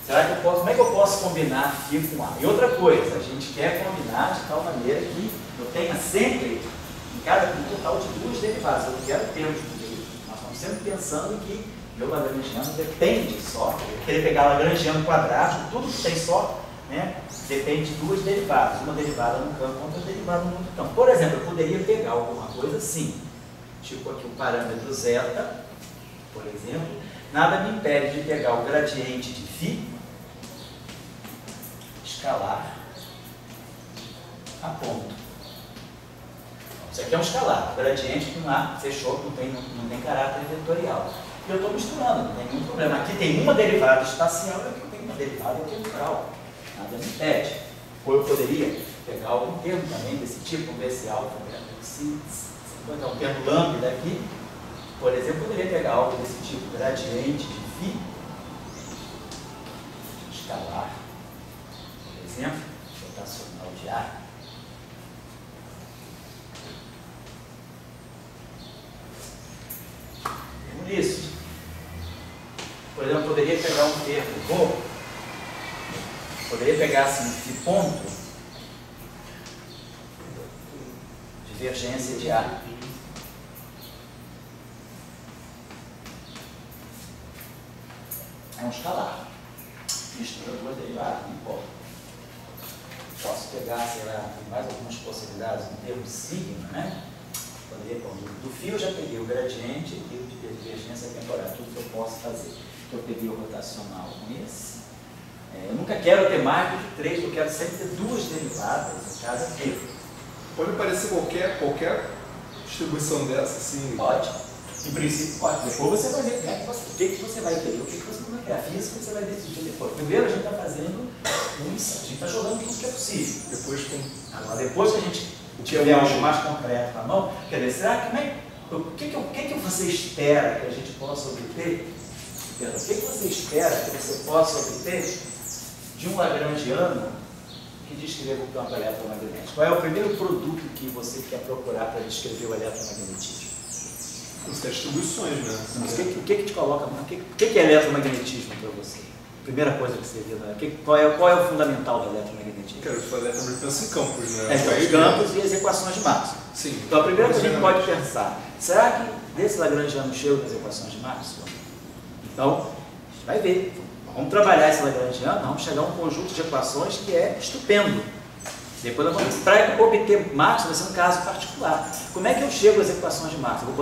Será que eu posso, como é que eu posso combinar φ com A? E outra coisa, a gente quer combinar de tal maneira que eu tenha sempre, em cada total de duas derivadas, eu quero termos de derivadas. Nós estamos sempre pensando que meu lagrangiano depende só, eu querer pegar lagrangiano quadrático, tudo que tem só, né, depende de duas derivadas, uma derivada no campo, outra derivada no outro campo. Por exemplo, eu poderia pegar alguma coisa assim, tipo aqui o parâmetro zeta, por exemplo, nada me impede de pegar o gradiente de φ escalar a ponto. Isso aqui é um escalar, gradiente que não fechou, não tem caráter vetorial. E eu estou misturando, não tem nenhum problema. Aqui tem uma derivada espacial e aqui tem uma derivada temporal. Nada me impede. Ou eu poderia pegar algum termo também desse tipo, vamos ver se alfa, se botar um termo lambda aqui, por exemplo, eu poderia pegar algo desse tipo, gradiente de φ escalar, por exemplo, rotacional de A. Por isso, por exemplo, eu poderia pegar um termo, poderia pegar assim, φ ponto, divergência de A. É um escalar. Mistura duas derivadas, não importa. Posso pegar, sei lá, tem mais algumas possibilidades, um termo sigma, né? Do fio eu já peguei o gradiente e o de divergência temporal, tudo que eu posso fazer. Eu peguei o rotacional com esse. Eu nunca quero ter mais do que 3, eu quero sempre ter duas derivadas em cada termo. Pode parecer qualquer distribuição dessa, assim? Pode. Em princípio pode. Depois você vai ver o que você vai querer, o que você não vai querer. A física você vai decidir depois. Primeiro a gente está fazendo isso, a gente está jogando tudo que é possível. Agora, depois que a gente tiver algo mais concreto na mão, quer dizer, será que o que você espera que a gente possa obter? O que você espera que você possa obter de um lagrangiano que descreva o campo eletromagnético? Qual é o primeiro produto que você quer procurar para descrever o eletromagnetismo? As distribuições, né? Mas o que te coloca? O que é eletromagnetismo para você? Primeira coisa que você vê, né? Qual é o fundamental do eletromagnetismo? Quero falar pensa em campos, né? Os campos e as equações de Maxwell. Sim. Então a primeira coisa que a gente pode pensar, será que desse lagrangiano chega das equações de Maxwell? Então, a gente vai ver. Vamos trabalhar esse lagrangiano, vamos chegar a um conjunto de equações que é estupendo. Depois nós vamos para obter Maxwell, vai ser um caso particular. Como é que eu chego às equações de Maxwell?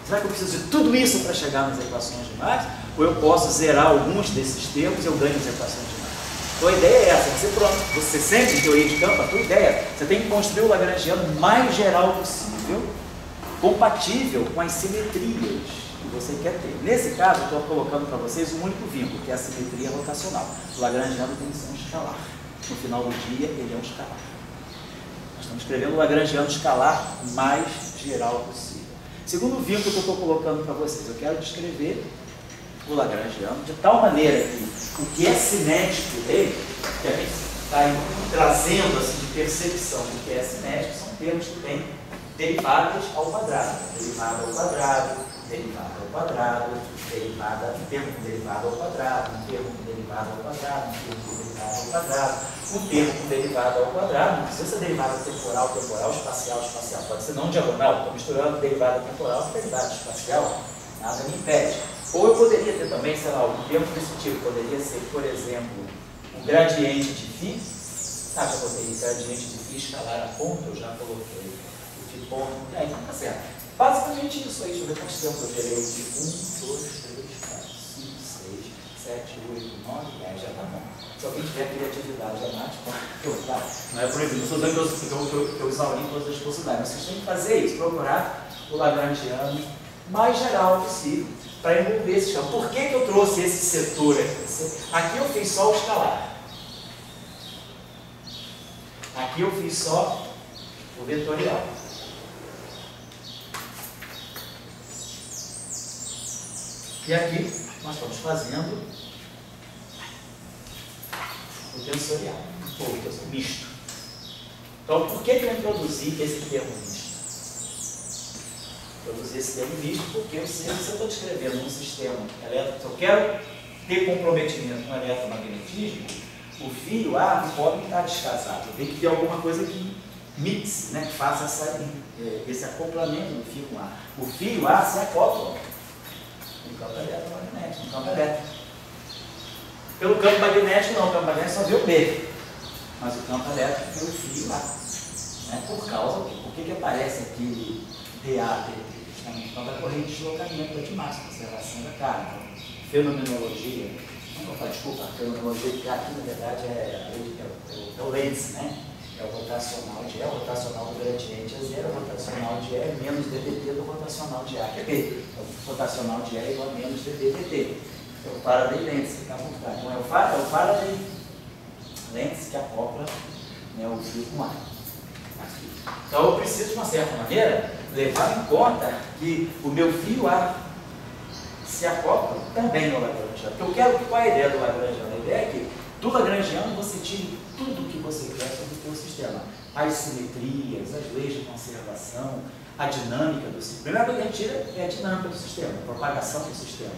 Será que eu preciso de tudo isso para chegar nas equações de Maxwell? Ou eu posso zerar alguns desses termos e eu ganho as equações de Maxwell? Então a ideia é essa, você sempre, em teoria de campo, a tua ideia, você tem que construir o lagrangiano mais geral possível, compatível com as simetrias que você quer ter. Nesse caso, eu estou colocando para vocês um único vínculo, que é a simetria rotacional. O lagrangiano tem que ser um escalar. No final do dia, ele é um escalar. Nós estamos escrevendo o lagrangiano escalar mais geral possível. Segundo vínculo que eu estou colocando para vocês, eu quero descrever o lagrangiano de tal maneira que o que é cinético dele, que a gente está trazendo assim, de percepção do que é cinético, são termos que têm derivadas ao quadrado. Derivada ao quadrado, derivada ao quadrado, um termo com derivada ao quadrado, um termo com derivada ao quadrado, um termo com derivada ao quadrado, um termo com derivada ao quadrado, não precisa ser derivada temporal, espacial, pode ser não diagonal, estou misturando derivada temporal com derivada espacial, nada me impede. Ou eu poderia ter também, sei lá, um termo desse tipo, poderia ser, por exemplo, o gradiente de φ, já botei gradiente de φ escalar a ponto, eu já coloquei o φ ponto, então tá certo. Basicamente isso aí, deixa eu ver quantos tempos eu gerei aqui. 1, 2, 3, 4, 5, 6, 7, 8, 9, 10, já tá bom. Se alguém tiver criatividade anática, tá? Não é proibido, não estou dizendo que eu exauri todas as possibilidades, mas vocês têm que fazer isso, procurar o lagrangiano mais geral possível, para envolver esse chão. Por que eu trouxe esse setor aqui? Aqui eu fiz só o escalar. Aqui eu fiz só o vetorial. E aqui nós estamos fazendo o tensorial, ou o tensorial misto. Então, por que eu introduzi esse termo misto? Introduzi esse termo misto porque se eu estou descrevendo um sistema elétrico, se eu quero ter comprometimento com eletromagnetismo, o fio A não pode estar descasado. Tem que ter alguma coisa que mixe, né, que faça esse acoplamento do fio A. O fio A se acopla no campo eletromagnético, no campo elétrico. Pelo campo magnético não, o campo magnético só vê o B, mas o campo elétrico é o fio A. Né? Por que aparece aqui DA, justamente por causa da corrente de deslocamento da máxima, conservação da carga. Fenomenologia, desculpa, a fenomenologia que aqui na verdade é o Lenz, né? É o rotacional de E, o rotacional do gradiente é zero, o rotacional de E é menos dBT do rotacional de A, que é B. O rotacional de E é igual a menos dBdt. É o Faraday Lenz, que está montado. Então é o Faraday Lenz que acopla, né, o fio com A. Aqui. Então eu preciso, de uma certa maneira, levar em conta que o meu fio A se acopla também no lagrangiano. Porque eu quero, qual é a ideia do lagrangiano? A ideia é que do lagrangiano você tire tudo o que você quer sobre o seu sistema. As simetrias, as leis de conservação, a dinâmica do sistema. A primeira coisa que a gente tira é a dinâmica do sistema, a propagação do sistema.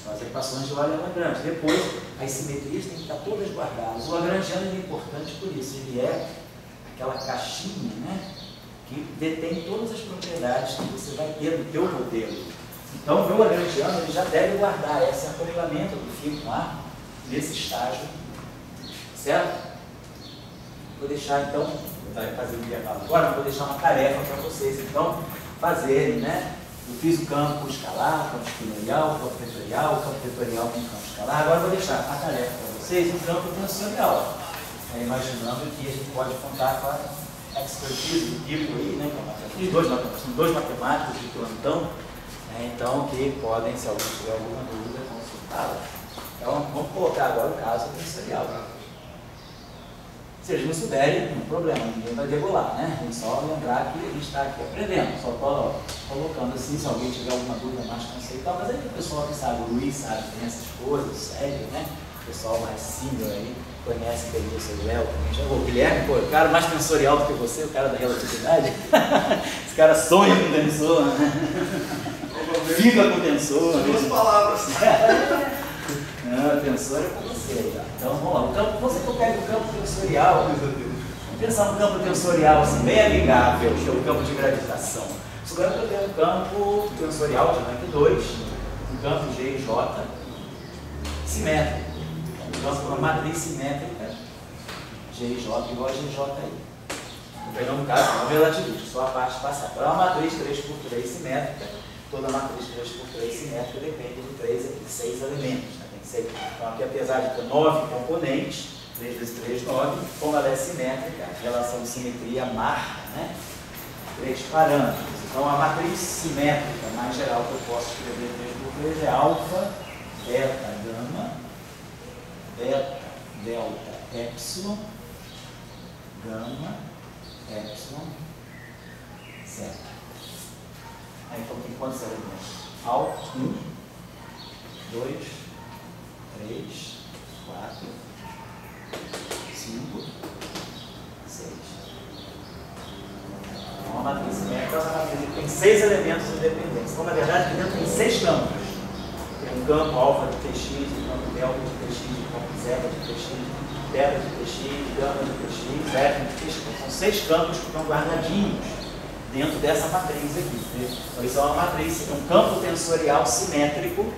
As equações de Euler-Lagrange. Depois, as simetrias têm que estar todas guardadas. O lagrangiano é importante por isso. Ele é aquela caixinha, né, que detém todas as propriedades que você vai ter no teu modelo. Então, o meu lagrangiano ele já deve guardar esse acoplamento do fio com A nesse estágio, certo? Vou deixar, então, vai fazer o intervalo agora, vou deixar uma tarefa para vocês, então, fazerem, né? Eu fiz o campo escalar, o campo espinorial, o campo vetorial com o campo escalar. Agora eu vou deixar a tarefa para vocês no campo tensorial. Imaginando que a gente pode contar com a expertise do tipo aí, né? Dois matemáticos de plantão, né, então, que podem, se alguém tiver alguma dúvida, consultá-la. Então, vamos colocar agora o caso tensorial. Se eles não souberem, não tem problema, ninguém vai degolar, né? Tem só lembrar que a gente está aqui aprendendo, só estou colocando assim, se alguém tiver alguma dúvida mais conceitual, mas aí o pessoal que sabe, o Luiz sabe, tem essas coisas, sério, né? O pessoal mais senior aí, conhece bem isso, o Léo, o Guilherme, pô, o cara mais tensorial do que você, o cara da relatividade, esse cara sonha com tensor, né? Fica com tensor. Duas palavras. Não, tensor é com você. Então vamos lá. Você que eu pego o campo tensorial, vamos pensar no campo tensorial assim, bem amigável, que é o campo de gravitação. Suponhamos que eu tenho um campo tensorial de rank 2, um campo G e J simétrico. Um campo, uma matriz simétrica, G e J igual a GJ aí. Então, no caso, não é relativístico, só a parte passada. Então, é uma matriz 3x3 simétrica. Toda matriz 3x3 simétrica depende de 6 elementos. Né? Tem que ser, então, aqui, apesar de ter 9 componentes, 3 vezes 3, 9, como ela é simétrica, a relação de simetria marca, né, 3 parâmetros. Então, a matriz simétrica mais geral que eu posso escrever 3x3 é alfa, beta, gama, beta, delta, epsilon, gama, epsilon, zeta. Então tem quantos elementos? Alfa, 1, 2, 3, 4, 5, 6. Então a matriz simétrica é uma matriz que tem 6 elementos independentes. Então, na verdade, aqui dentro tem 6 campos. Tem um campo alfa de Tx, um campo delta de Tx, um campo zeta de Tx, beta de Tx, gama de Tx, zeta de Tx. São 6 campos que estão guardadinhos dentro dessa matriz aqui. Então, isso é uma matriz, um campo tensorial simétrico